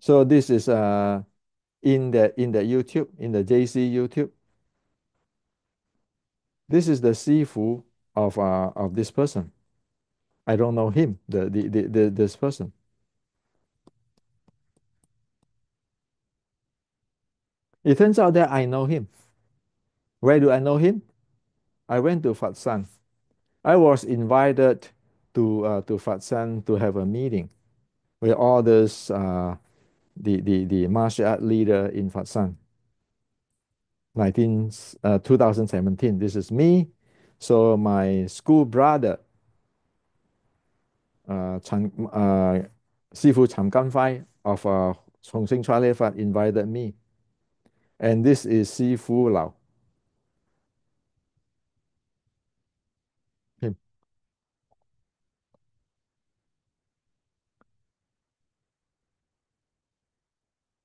so this is in the YouTube, in the JC YouTube, this is the Sifu of this person. I don't know him, this person. It turns out that I know him. Where do I know him? I went to Fat San. I was invited to Fat San to have a meeting with all this the martial art leader in Fat San. 2017. This is me. So my school brother, Chan, Sifu Chan Ganfai of Chongqing Charlie Fat invited me. And this is Sifu Lao. Him.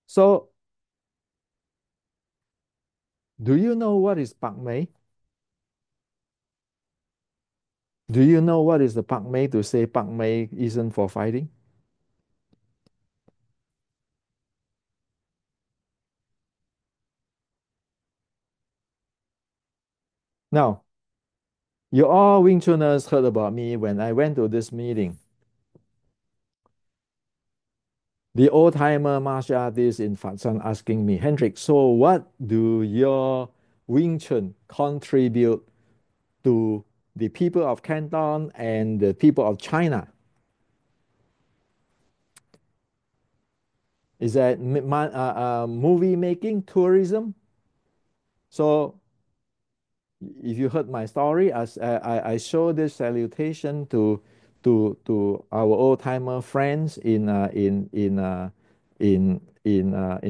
So do you know what is Pak Mei? Do you know what is the Pak Mei to say Pak Mei isn't for fighting? Now, you all Wing Chuners heard about me when I went to this meeting. The old timer martial artist in Fatsan asking me, Hendrik, so what do your Wing Chun contribute to the people of Canton and the people of China? Is that movie making, tourism? So if you heard my story, as I show this salutation to our old timer friends in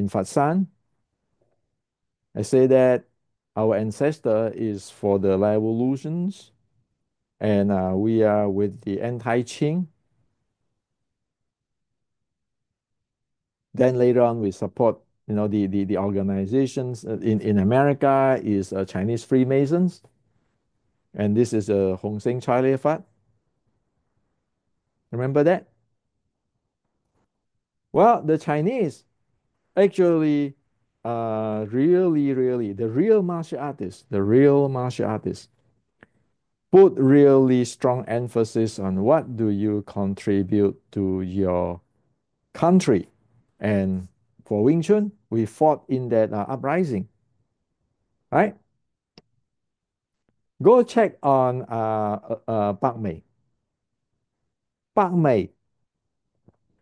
Fatsan. I say that our ancestor is for the revolutions, and we are with the anti-Qing. Then later on, we support the organizations in America is Chinese Freemasons, and this is a Hong Seng Charlie Fat. Remember that? Well, the Chinese actually, really, the real martial artists put really strong emphasis on what do you contribute to your country. And for Wing Chun, we fought in that uprising, right? Go check on Bak Mei. Bak Mei,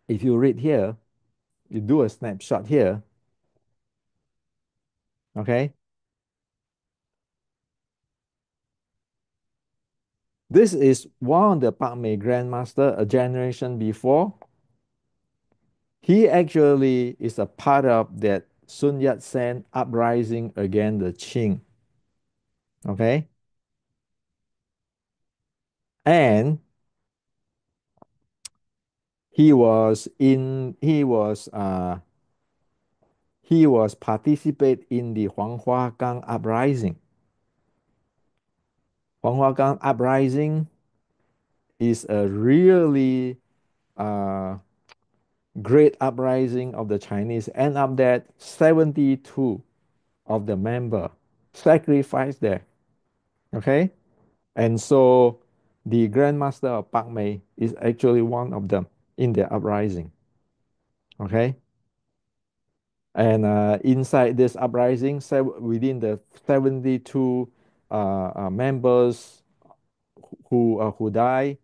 if you read here, you do a snapshot here, okay? This is one of the Bak Mei Grandmaster a generation before. He actually is a part of that Sun Yat-sen uprising against the Qing, okay? And he was participate in the Huanghua uprising. Huanghua uprising is a really uh, great uprising of the Chinese. End up that 72 of the member sacrificed there. Okay. And so the Grandmaster of Pak Mei is actually one of them in the uprising. Okay. And inside this uprising, within the 72 members who die,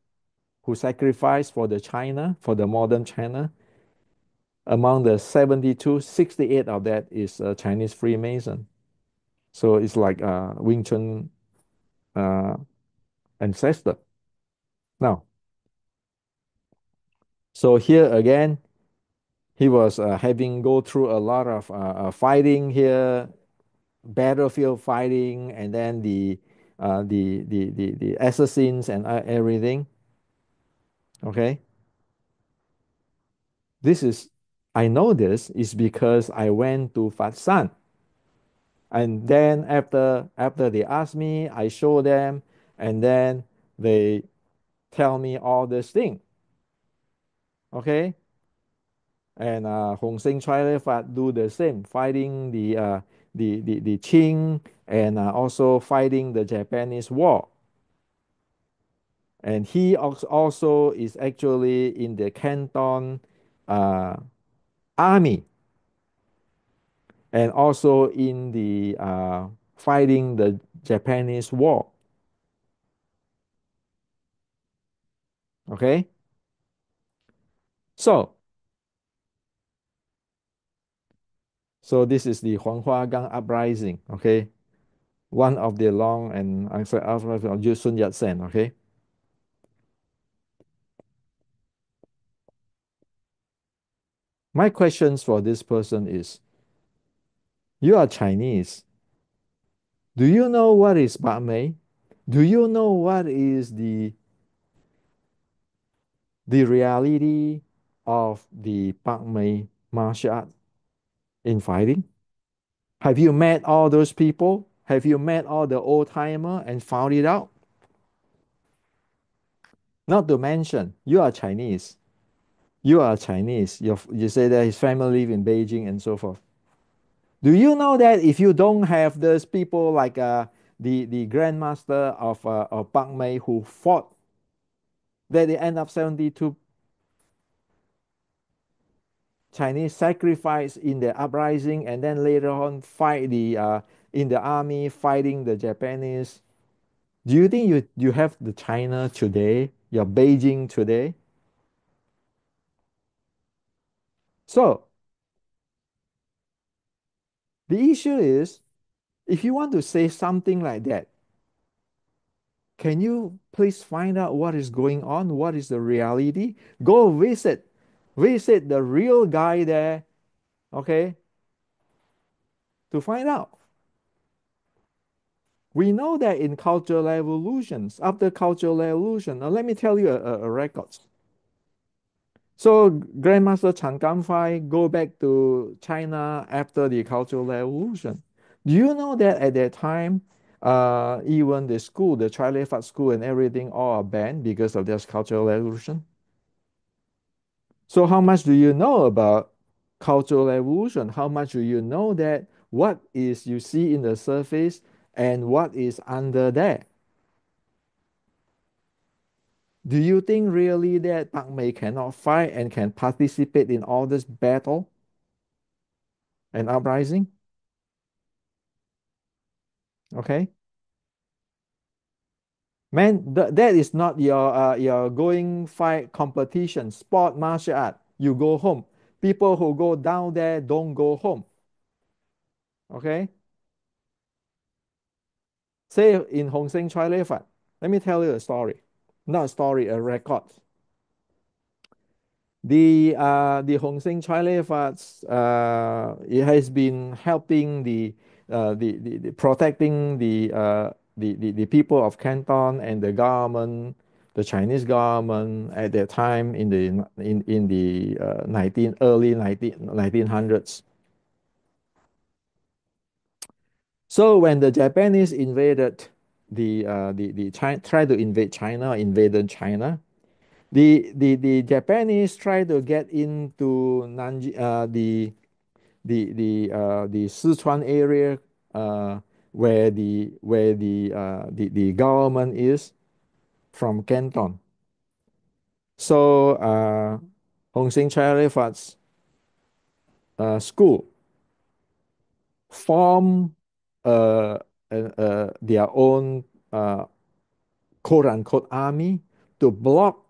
who sacrificed for the China, for the modern China, among the 72, 68 of that is Chinese Freemason. So it's like Wing Chun uh, ancestor. Now, so here again, he was having go through a lot of fighting here, battlefield fighting, and then the assassins and everything. Okay, this is I know this is because I went to Fat San, and then after they asked me, I show them, and then they tell me all this thing. Okay, and Hong Sing Trilephate do the same, fighting the Qing and also fighting the Japanese war. And he also is actually in the Canton uh, army and also in the fighting the Japanese war. Okay, so this is the Huanghua uprising. Okay, one of the long and after of Sun Yat-sen. Okay, my questions for this person is: you are Chinese. Do you know what is Bak Mei? Do you know what is the reality of the Bak Mei martial art in fighting? Have you met all those people? Have you met all the old timer and found it out? Not to mention, you are Chinese. You are Chinese. You say that his family live in Beijing and so forth. Do you know that if you don't have those people like the grandmaster of Bak Mei who fought, that they end up 72 Chinese sacrifice in the uprising and then later on fight the in the army fighting the Japanese. Do you think you have the China today, your Beijing today? So the issue is, if you want to say something like that, can you please find out what is going on? What is the reality? Go visit the real guy there, okay, to find out. We know that in cultural evolutions, after cultural evolution, let me tell you a record. So Grandmaster Chan Gamfai go back to China after the cultural revolution. Do you know that at that time, even the school, the Trilephate school and everything all are banned because of this cultural revolution? So how much do you know about cultural evolution? How much do you know that what is you see in the surface and what is under there? Do you think really that Pak Mei cannot fight and can participate in all this battle and uprising? Okay, man, that is not your going fight competition, sport martial art. You go home. People who go down there don't go home. Okay, say in Hong Seng Chai Lei Fat. Let me tell you a story, not a story, a record. The Hong Seng Chai Fats it has been helping the protecting the people of Canton and the government, the Chinese government at that time in the 1900s. So when the Japanese invaded the China, tried to invade China, invaded China, the Japanese try to get into Nanjing, the Sichuan area, where the government is from Canton. So Hong Sing Charifat's school form their own uh, quote unquote army to block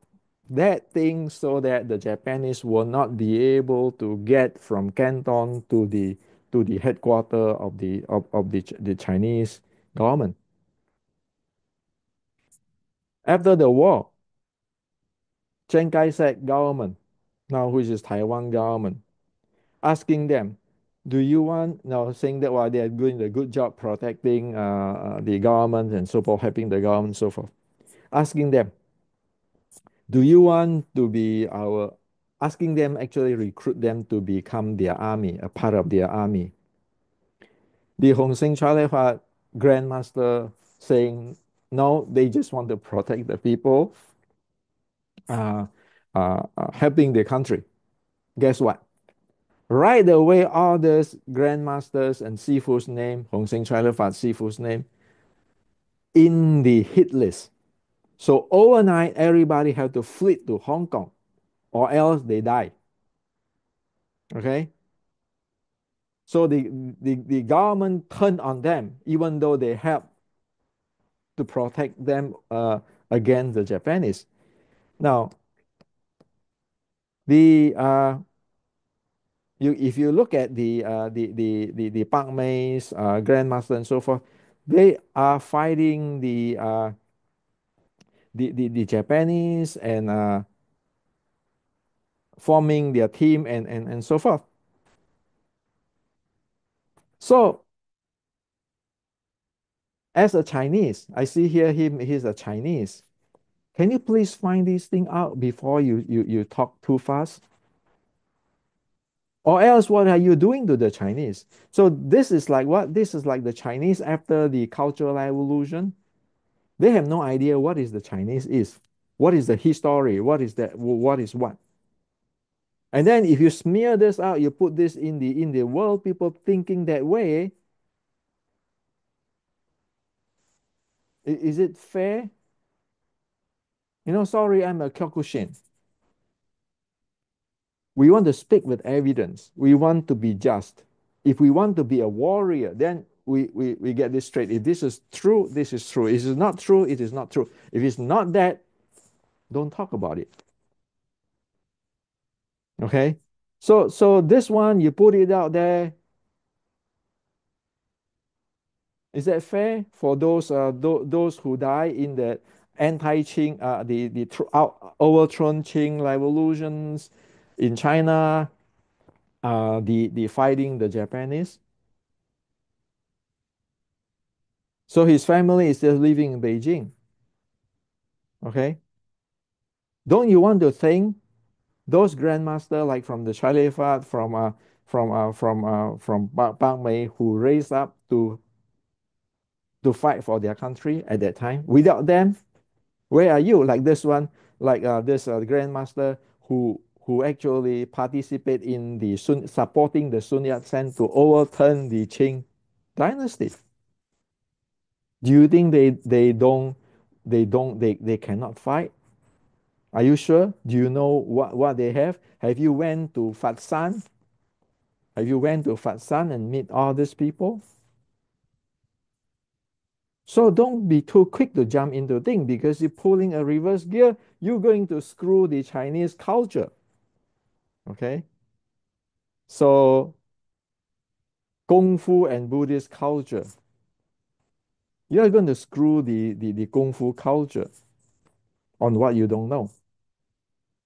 that thing so that the Japanese will not be able to get from Canton to the headquarters of the Chinese government. After the war, Chiang Kai-shek government, now which is Taiwan government, asking them, do you want, now saying that while they are doing a good job protecting the government and so forth, helping the government and so forth, asking them, do you want to be our, asking them actually recruit them to become their army, a part of their army. The Hong Sing Chalifat Grandmaster saying, no, they just want to protect the people, uh, helping the country. Guess what? Right away, all these grandmasters and Sifu's name, Hong Sing Chalifat Sifu's name, in the hit list. So overnight, everybody had to flee to Hong Kong, or else they die. Okay? So the government turned on them, even though they helped to protect them against the Japanese. Now, the if you look at the Pak Mei's grandmaster and so forth, they are fighting the Japanese and forming their team and so forth. So as a Chinese, I see here he's a Chinese. Can you please find this thing out before you talk too fast? Or else what are you doing to the Chinese? So this is like what? This is like the Chinese after the Cultural Revolution. They have no idea what is the Chinese is. What is the history? What is that? What is what? And then if you smear this out, you put this in the world, people thinking that way, is it fair? Sorry, I'm a Kyokushin. We want to speak with evidence. We want to be just. If we want to be a warrior, then we get this straight. If this is true, this is true. If it is not true, it is not true. If it's not that, don't talk about it. Okay? So this one, you put it out there. Is that fair for those who die in the anti-Qing, overthrown Qing revolutions in China, the fighting the Japanese? So his family is still living in Beijing. Okay. Don't you want to think those grandmaster like from the Chalifat, from Bak Mei who raised up to fight for their country at that time? Without them, where are you? Like this one, like this grandmaster who actually participate in the supporting the Sun Yat-sen to overturn the Qing dynasty. Do you think they cannot fight? Are you sure? Do you know what they have? Have you went to Fat San? Have you went to Fat San and meet all these people? So don't be too quick to jump into things because you're pulling a reverse gear, you're going to screw the Chinese culture. Okay? So Kung Fu and Buddhist culture, you're going to screw the Kung Fu culture on what you don't know.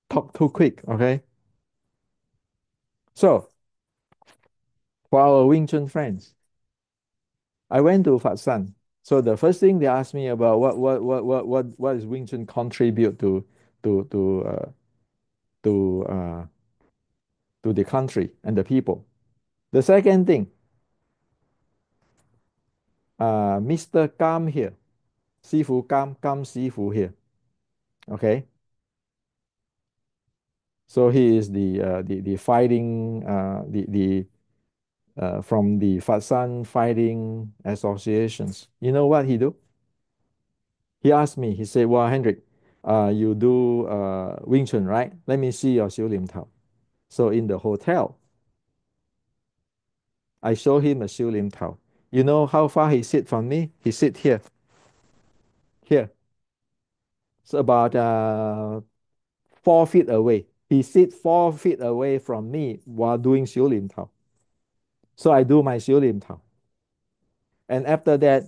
Talk too quick, okay? So for our Wing Chun friends, I went to Fat San. So the first thing they asked me about what is Wing Chun contribute to to uh, to uh, to the country and the people. The second thing, Mr. Kam here, Sifu Kam Sifu here. Okay, so he is the fighting from the Fatsan fighting associations. You know what he do? He asked me, he said, well, Hendrik, you do Wing Chun, right? Let me see your Xiu Lim Tao. So in the hotel, I show him a Xiu Lim Tao. You know how far he sit from me? He sit here, here. It's about 4 feet away. He sit 4 feet away from me while doing Xiu Lim Tao. So I do my Xiu Lim Tao. And after that,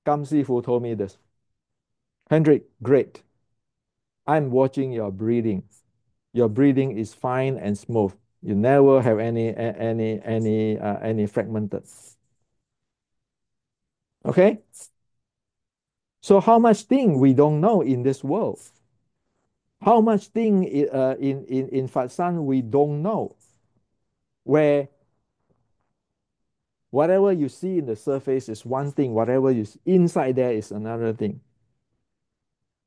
Gam Sifu told me this. Hendrik, great. I'm watching your breathing. Your breathing is fine and smooth. You never have any fragmented. Okay? So how much thing we don't know in this world? How much thing in Fatsan we don't know? Where whatever you see in the surface is one thing, whatever you see inside there is another thing.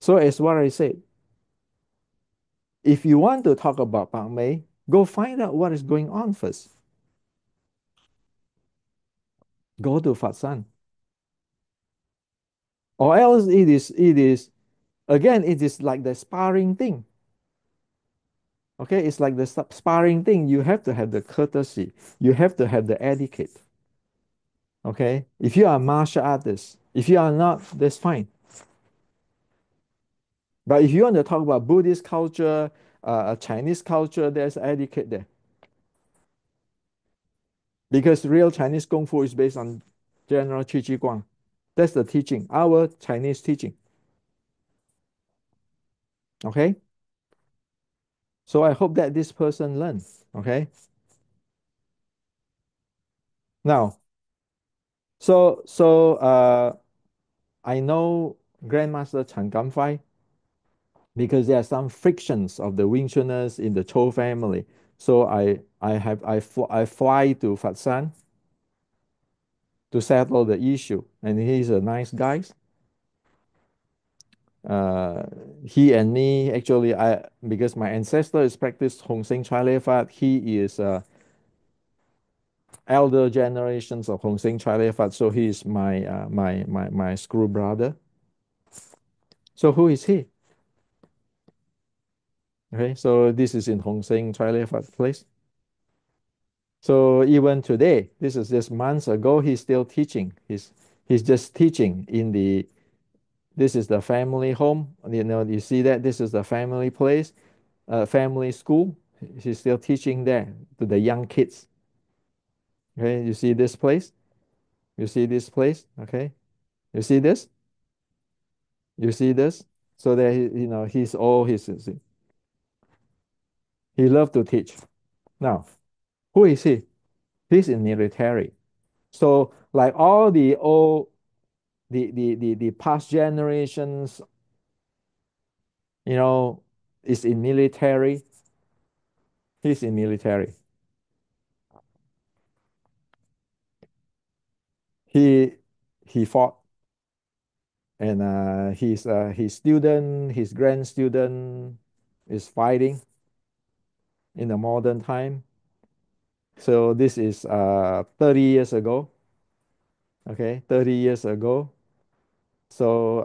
So as what I said, if you want to talk about Pak Mei, go find out what is going on first. Go to Fatsan. Or else it is again, it is like the sparring thing. Okay, it's like the sparring thing. You have to have the courtesy. You have to have the etiquette. Okay, if you are a martial artist, if you are not, that's fine. But if you want to talk about Buddhist culture, Chinese culture, there's etiquette there. Because real Chinese Kung Fu is based on general Qi Ji Guang. That's the teaching, our Chinese teaching. Okay, so I hope that this person learns. Okay, now, so I know Grandmaster Chan Gamfai because there are some frictions of the Wing Chuners in the Cho family. So I fly to Fatsan to settle the issue, and he's a nice guy. Uh, he and me actually, I because my ancestor is practiced Hong Seng Chai Lei Fat. He is elder generations of Hong Seng Chai Lei Fat, so he is my school brother. So who is he? Okay, so this is in Hong Seng Chai Lei Fat place. So even today, this is just months ago, he's still teaching. He's just teaching in the, this is the family home. You know, you see that this is the family place, family school. He's still teaching there to the young kids. Okay, you see this place? You see this place? Okay, you see this? You see this? So that you know, he's all he loved to teach. Now, who is he? He's in military. So like all the old the past generations, you know, is in military. He's in military. He he fought, and his student, his grand student, is fighting in the modern time. So this is 30 years ago. Okay, 30 years ago. So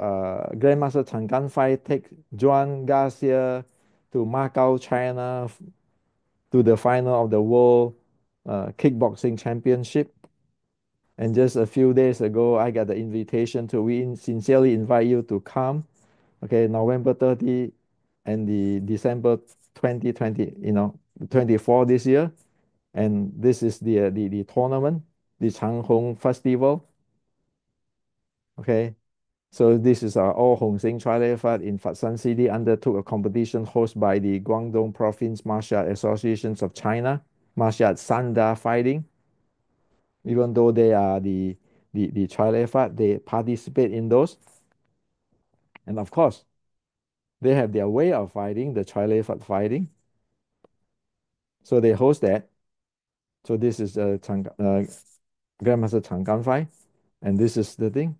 Grandmaster Chan Ganfai take Juan Garcia to Macau, China, to the final of the World Kickboxing Championship. And just a few days ago, I got the invitation to, we sincerely invite you to come. Okay, November 30 and the December 2020, 24 this year. And this is the tournament, the Changhong Festival. Okay, so this is our all Hong Seng Tri Fat in Fat San City undertook a competition hosted by the Guangdong Province Martial Associations of China, Martial Sanda Fighting. Even though they are the Tri Fat, they participate in those. And of course, they have their way of fighting, the Tri Fat fighting. So they host that. So this is Grandmaster Chang Gan fight. And this is the thing.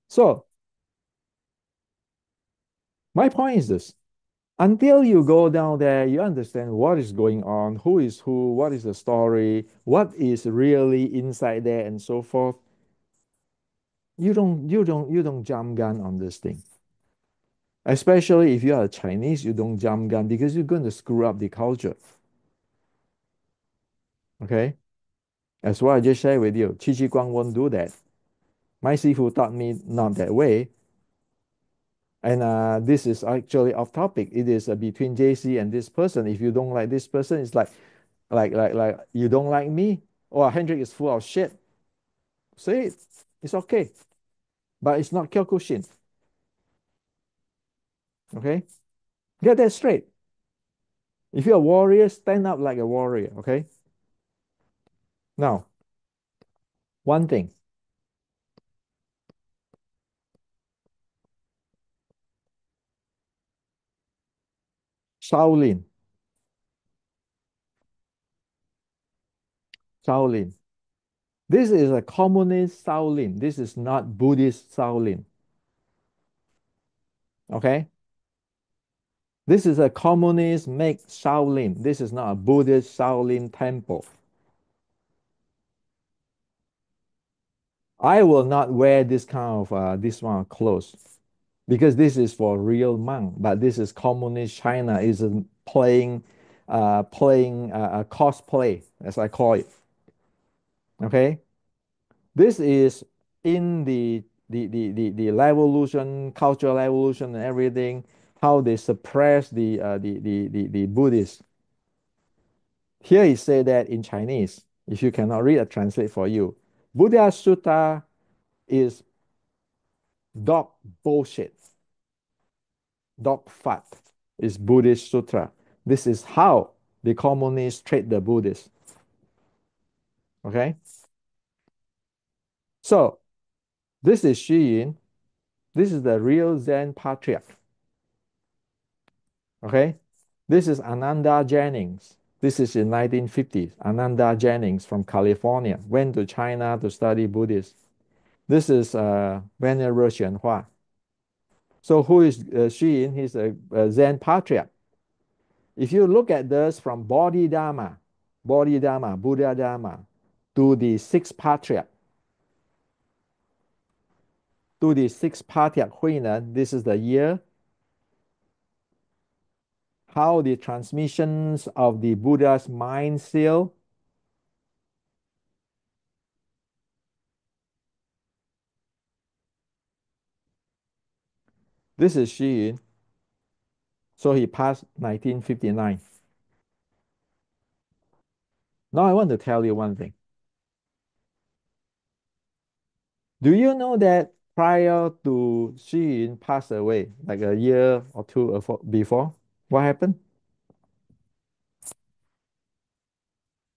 So my point is this. Until you go down there, you understand what is going on, who is who, what is the story, what is really inside there, and so forth. You don't jump gun on this thing. Especially if you are a Chinese, you don't jump gun because you're going to screw up the culture. Okay? That's why I just shared with you. Chi Chi Guang won't do that. My Sifu taught me not that way. And this is actually off topic. It is between JC and this person. If you don't like this person, it's like you don't like me. Or Hendrik is full of shit. Say it. It's okay. But it's not Kyokushin. Okay? Get that straight. If you're a warrior, stand up like a warrior. Okay? Now, one thing. Shaolin. Shaolin. This is a communist Shaolin. This is not Buddhist Shaolin. Okay? This is a communist make Shaolin. This is not a Buddhist Shaolin temple. I will not wear this kind of this one clothes because this is for real monk. But this is communist China is playing cosplay as I call it. Okay, this is in the revolution, cultural revolution, and everything. How they suppress the Buddhists. Here he said that in Chinese. If you cannot read, I translate for you. Buddha Sutra is dog bullshit. Dog fat is Buddhist Sutra. This is how the communists treat the Buddhists. Okay? So this is Xuyun. This is the real Zen patriarch. Okay? This is Ananda Jennings. This is in 1950s. Ananda Jennings from California went to China to study Buddhist. This is Venerable Xianhua. So who is Xuyun? He's a Zen patriarch. If you look at this from Bodhidharma, Buddha Dharma, to the sixth patriarch, Huinan, this is the year, how the transmissions of the Buddha's mind seal. This is Xu. So he passed 1959. Now I want to tell you one thing. Do you know that prior to Xu Yun pass away, like a year or two before, what happened?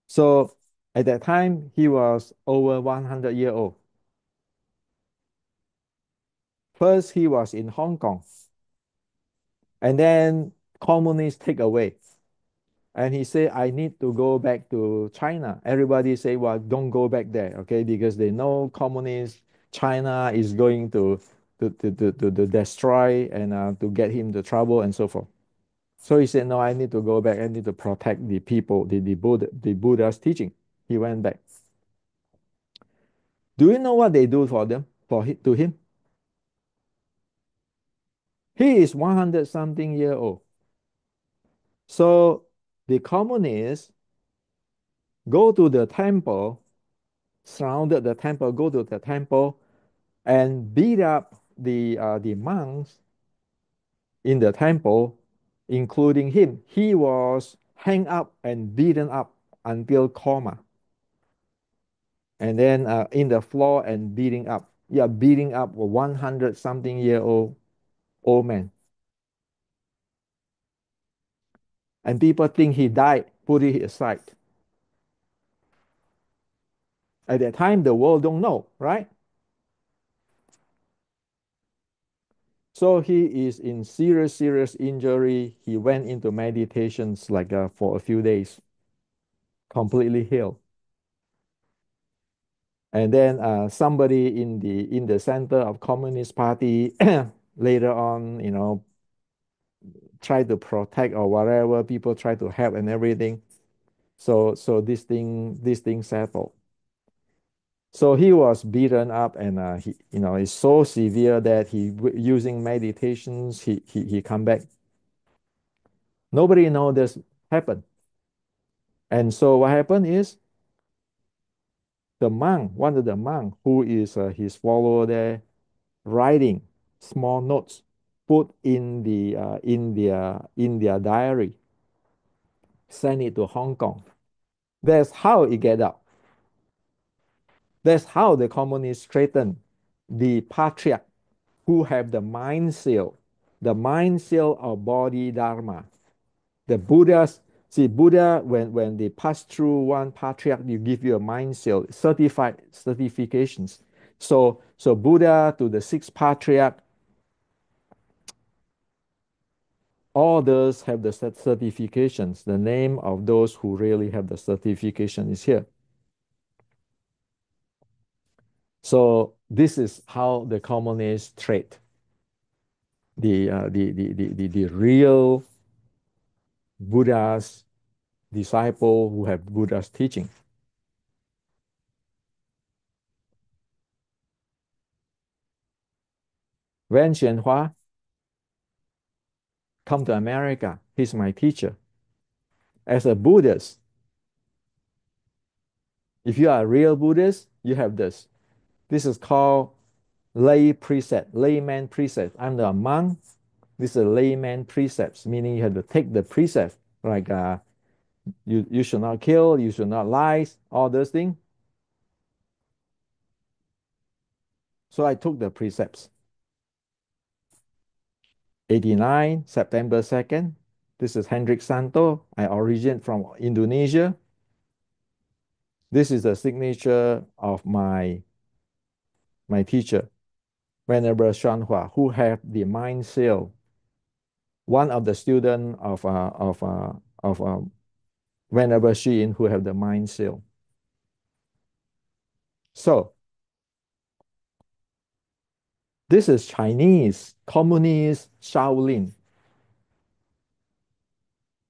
So at that time, he was over 100 years old. First, he was in Hong Kong, and then communists take away. And he said, I need to go back to China. Everybody say, well, don't go back there, okay? Because they know communist China is going to destroy and to get him to trouble and so forth. So he said, no, I need to go back. I need to protect the people, the Buddha's teaching. He went back. Do you know what they do for them, to him? He is 100 something year old. So the communists go to the temple, surrounded the temple, go to the temple and beat up the monks in the temple, including him. He was hanged up and beaten up until coma. And then in the floor and beating up. Yeah, beating up a 100 something year old man. And people think he died, put it aside. At that time, the world don't know, right? So he is in serious injury. He went into meditations like for a few days, completely healed. And then somebody in the center of Communist Party later on, try to protect or whatever, people try to help and everything. So this thing settled. So he was beaten up, and he, it's so severe that using meditations, he come back. Nobody know this happened. And so what happened is the monk, one of the monk who is his follower there, writing small notes, put in their diary, send it to Hong Kong. That's how it get out. That's how the communists threaten the patriarch who have the mind seal of body dharma. The Buddhas, see, Buddha, when they pass through one patriarch, you give you a mind seal, certified certifications. So Buddha to the sixth patriarch, all those have the certifications. The name of those who really have the certification is here. So this is how the communists treat the real Buddha's disciple who have Buddha's teaching. Wen Xianhua come to America. He's my teacher. As a Buddhist, if you are a real Buddhist, you have this. This is called lay precept, layman precept. I'm the monk. This is layman precepts, meaning you have to take the precept, like you should not kill, you should not lie, all those things. So I took the precepts. 89, September 2nd. This is Hendrik Santo. I originate from Indonesia. This is the signature of my teacher, Venerable Shanhua, who have the mind seal. One of the student of Venerable Xuyun who have the mind seal. So this is Chinese communist Shaolin.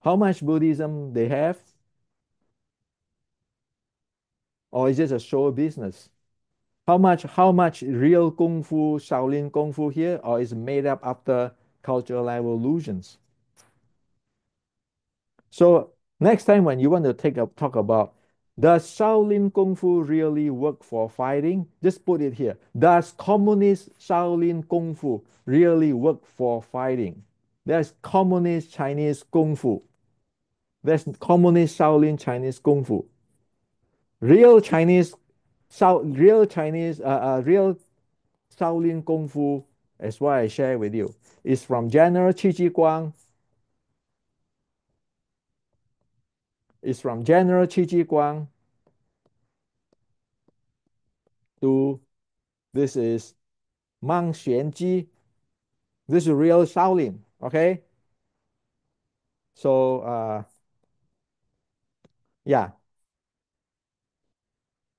How much Buddhism they have? Or is it a show business? How much real Kung Fu, Shaolin Kung Fu here, or is made up after cultural evolutions? So next time when you want to talk about, does Shaolin Kung Fu really work for fighting? Just put it here. Does communist Shaolin Kung Fu really work for fighting? There's communist Chinese Kung Fu. There's communist Shaolin Chinese Kung Fu. Real Chinese, real Shaolin Kung Fu, as what I share with you, is from General Qi Guang. Is from General Qi Guang to this is Monk Xuyun. This is real Shaolin. Okay. So yeah.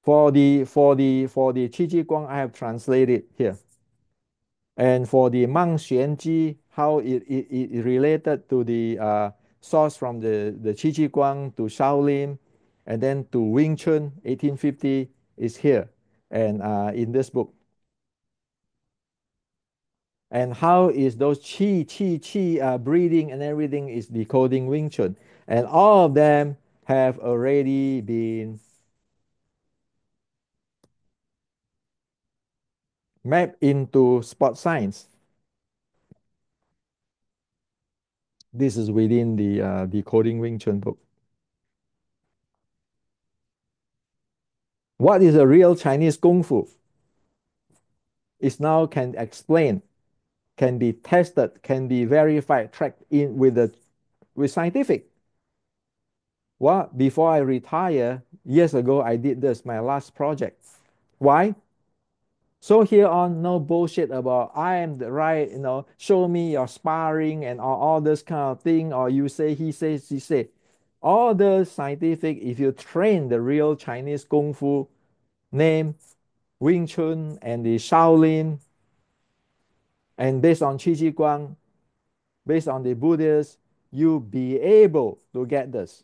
For the Qi Guang, I have translated here. And for the Monk Xuyun, how it related to the source from the Qi Guang to Shaolin, and then to Wing Chun 1850 is here, and in this book. And how is those chi breathing and everything is decoding Wing Chun, and all of them have already been mapped into sport science. This is within the decoding Wing Chun book. What is a real Chinese Kung Fu? Is now can explain, can be tested, can be verified, tracked in with scientific. Well, before I retire, years ago, I did this, my last project. Why? So here on, no bullshit about I am the right, show me your sparring and all this kind of thing, or you say, he says, she say. All the scientific, if you train the real Chinese Kung Fu, name Wing Chun and the Shaolin, and based on Qi Guang, based on the Buddhist, you be able to get this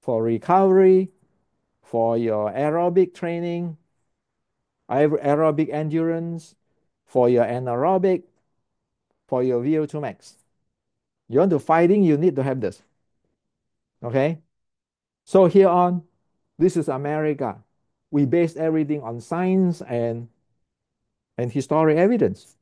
for recovery, for your aerobic training, aerobic endurance, for your anaerobic, for your VO2 max. You want to fighting, you need to have this. Okay? So here on, this is America. We base everything on science and historic evidence.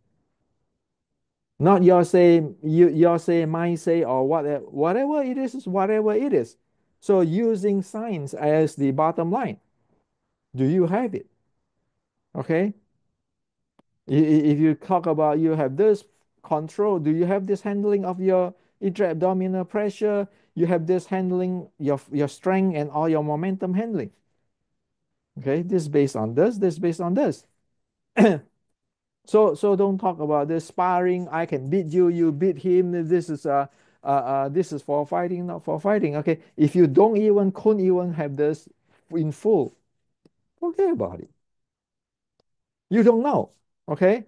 Not your say, your say, my say, or whatever it is whatever it is. So using science as the bottom line. Do you have it? Okay. If you talk about you have this control, do you have this handling of your intra-abdominal pressure? You have this handling your strength and all your momentum handling. Okay, this based on this based on this. So don't talk about this sparring. I can beat you, you beat him. This is for fighting, not for fighting. Okay, if you couldn't even have this in full, forget about it. You don't know. Okay,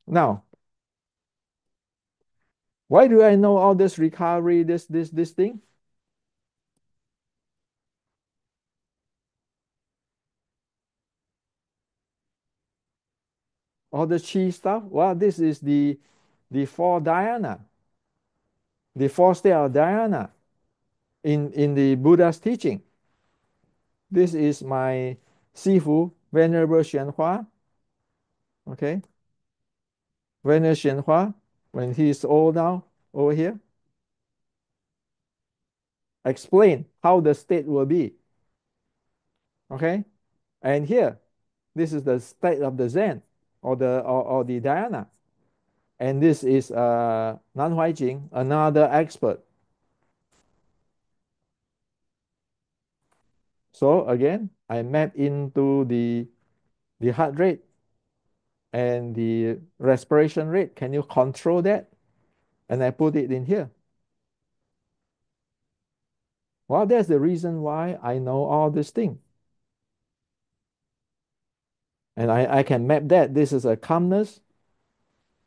now why do I know all this recovery, this thing? All the chi stuff? Well, this is the four dhyana, the four state of dhyana in the Buddha's teaching. This is my Sifu, Venerable Xuanhua. Okay, Venerable Xuanhua, when he is old now, over here, explain how the state will be. Okay, and here, this is the state of the Zen or the dhyana. And this is Nan Huaijing, another expert. So again, I map into the heart rate and the respiration rate. Can you control that? And I put it in here. Well, that's the reason why I know all this thing. And I can map that. This is a calmness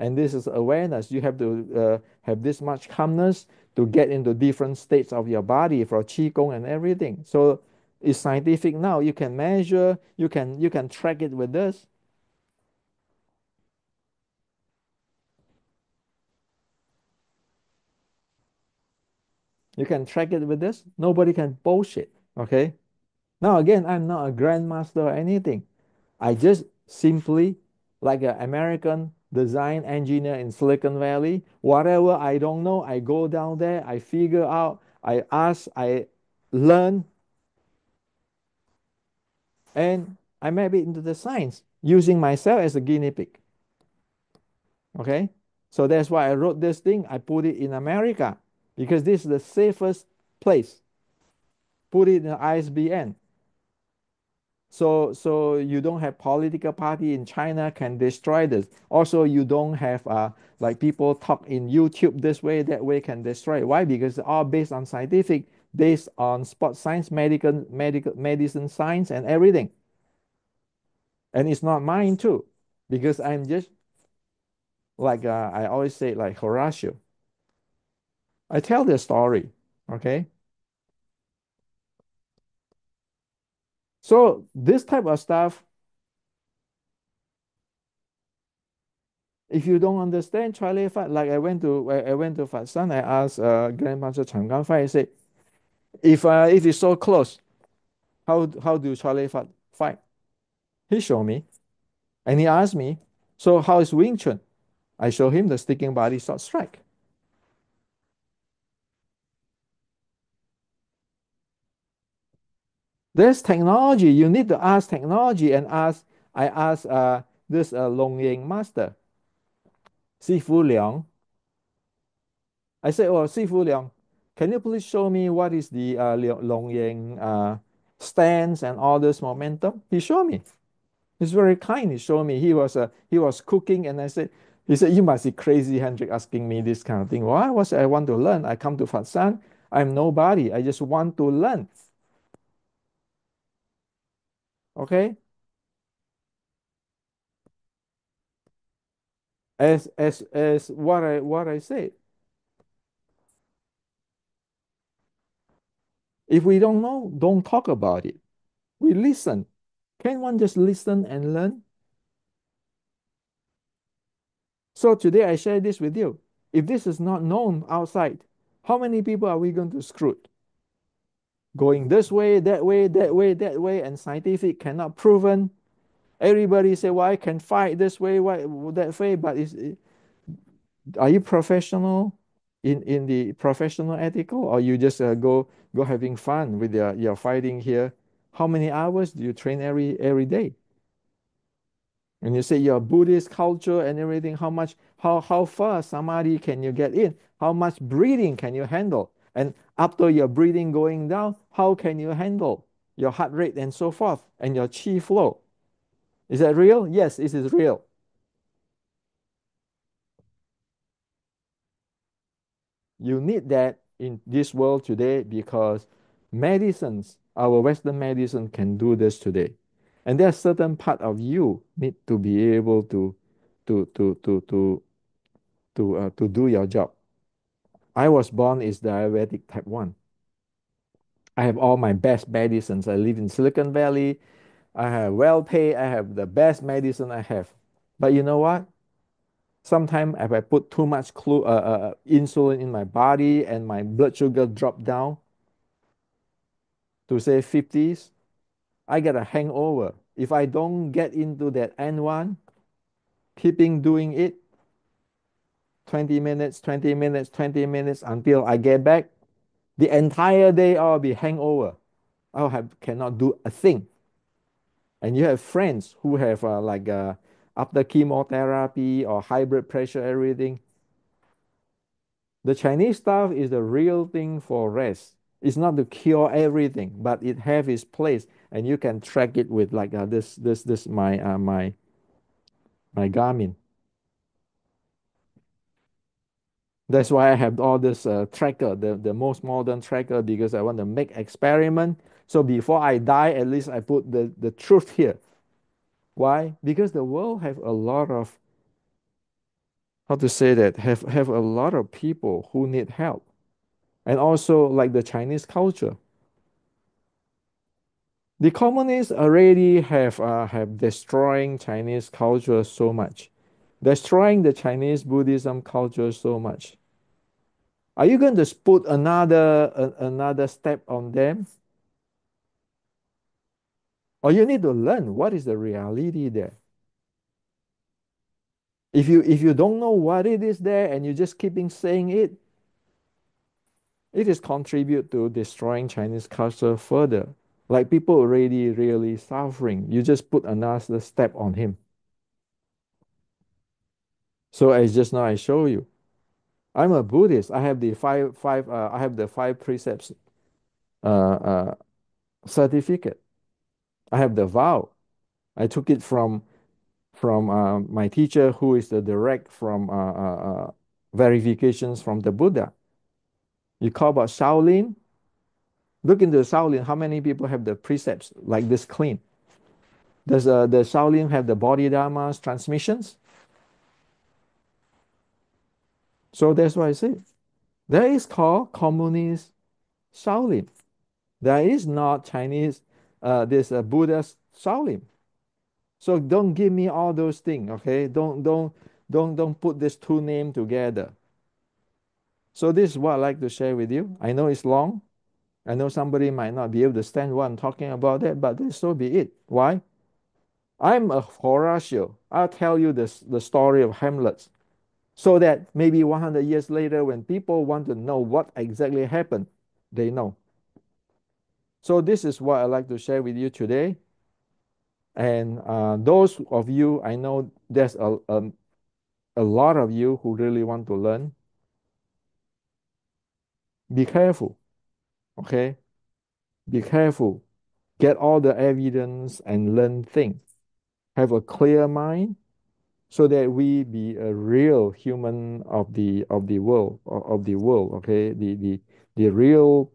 and this is awareness. You have to have this much calmness to get into different states of your body for qigong and everything. So it's scientific now. You can measure, you can track it with this. You can track it with this. Nobody can bullshit. Okay. Now again, I'm not a grandmaster or anything. I just simply like an American design engineer in Silicon Valley. Whatever I don't know, I go down there, I figure out, I ask, I learn, and I map it into the science using myself as a guinea pig. Okay. So that's why I wrote this thing. I put it in America because this is the safest place. Put it in the ISBN. So you don't have political party in China can destroy this. Also, you don't have like people talk in YouTube this way, that way can destroy. Why? Because it's all based on scientific, based on sports science, medical medicine science, and everything. And it's not mine too, because I'm just like I always say, like Horatio. I tell the story. Okay. So this type of stuff, if you don't understand Charlie fight, like I went to Fat San, I asked Grandmaster Chang Gan Fai, I said, if it's so close, how do Charlie fight? He showed me, and he asked me, so how is Wing Chun? I show him the sticking body short strike. There's technology. You need to ask technology and ask. I asked this Long Ying master, Sifu Liang. I said, "Oh, Sifu Liang, can you please show me what is the Long Yang stance and all this momentum?" He showed me. He's very kind. He showed me. He was cooking, and he said, "You must be crazy, Hendrik, asking me this kind of thing. Why? Was I want to learn? I come to Fat San. I'm nobody. I just want to learn." Okay. As what I said. If we don't know, don't talk about it. We listen. Can one just listen and learn? So today I share this with you. If this is not known outside, how many people are we going to screw? Going this way, that way, that way, that way, and scientific cannot proven. Everybody say, "Well, I can fight this way, why that way?" But are you professional in the professional ethical, or you just go having fun with your fighting here? How many hours do you train every day? And you say your Buddhist culture and everything, how far samadhi can you get in? How much breathing can you handle? And after your breathing going down, how can you handle your heart rate and so forth and your chi flow? Is that real? Yes, it is real. You need that in this world today because medicines, our Western medicine can do this today. And there's certain part of you need to be able to to to to to do your job. I was born is diabetic type 1. I have all my best medicines. I live in Silicon Valley. I have well paid. I have the best medicine I have. But you know what? Sometimes if I put too much insulin in my body and my blood sugar drop down to say 50s, I get a hangover. If I don't get into that N1, keeping doing it 20 minutes, 20 minutes, 20 minutes until I get back, the entire day I'll be hangover. I have cannot do a thing. And you have friends who have after chemotherapy or high blood pressure, everything. The Chinese stuff is the real thing for rest. It's not to cure everything, but it have its place, and you can track it with this my Garmin. That's why I have all this tracker, the most modern tracker, because I want to make experiment. So before I die, at least I put the truth here. Why? Because the world have a lot of, how to say that, have a lot of people who need help. And also like the Chinese culture. The communists already have destroying Chinese culture so much, destroying the Chinese Buddhism culture so much. Are you going to put another step on them? Or you need to learn what is the reality there. If you don't know what it is there and you just keeping saying it, it is contribute to destroying Chinese culture further. Like people already really suffering. You just put another step on him. So as just now I show you, I'm a Buddhist. I have the I have the five precepts uh, uh, certificate. I have the vow. I took it from my teacher, who is the direct from verifications from the Buddha. You call about Shaolin. Look into Shaolin. How many people have the precepts like this clean? Does the Shaolin have the Bodhidharma's transmissions? So that's why I say that is called communist Shaolin. There is not Chinese this Buddha's Shaolin. So don't give me all those things, okay? Don't put these two names together. So this is what I like to share with you. I know it's long. I know somebody might not be able to stand what I'm talking about that, but this so be it. Why? I'm a Horatio. I'll tell you the story of Hamlet so that maybe 100 years later, when people want to know what exactly happened, they know. So this is what I like to share with you today. And those of you, I know there's a lot of you who really want to learn. Be careful, okay? Be careful. Get all the evidence and learn things. Have a clear mind so that we be a real human of the world, okay? The real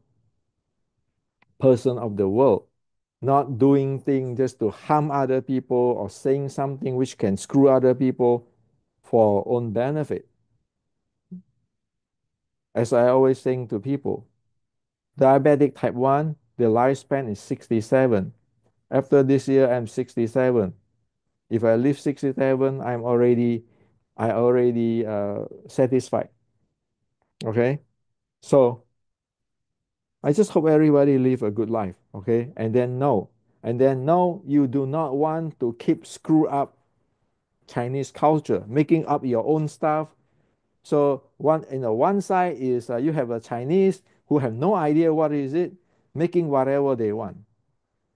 person of the world, not doing things just to harm other people or saying something which can screw other people. for our own benefit. As I always saying to people, diabetic type 1, the lifespan is 67. After this year, I'm 67. If I live 67, I already satisfied. Okay. So I just hope everybody live a good life. Okay. And then no, you do not want to keep screw up Chinese culture, making up your own stuff. So one side is you have a Chinese who have no idea what is it, making whatever they want,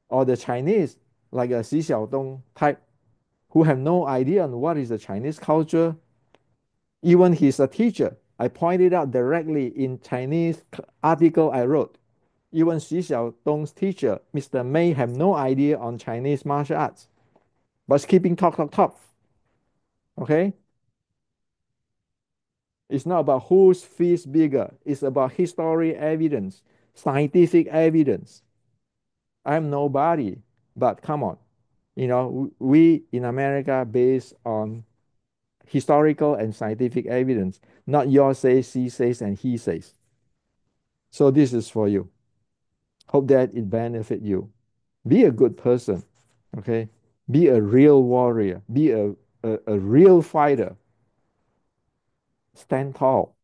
or the Chinese like a Xi Xiaodong type who have no idea on what is the Chinese culture. Even he's a teacher. I pointed out directly in Chinese article I wrote. Even Xi Xiaodong's teacher, Mr. Mei, have no idea on Chinese martial arts, but keeping talk. Okay, it's not about whose fist bigger. It's about history evidence, scientific evidence. I'm nobody, but come on, we in America based on historical and scientific evidence, not your says, she says, and he says. So this is for you. Hope that it benefit you. Be a good person, okay? Be a real warrior. Be a real fighter. Stand tall.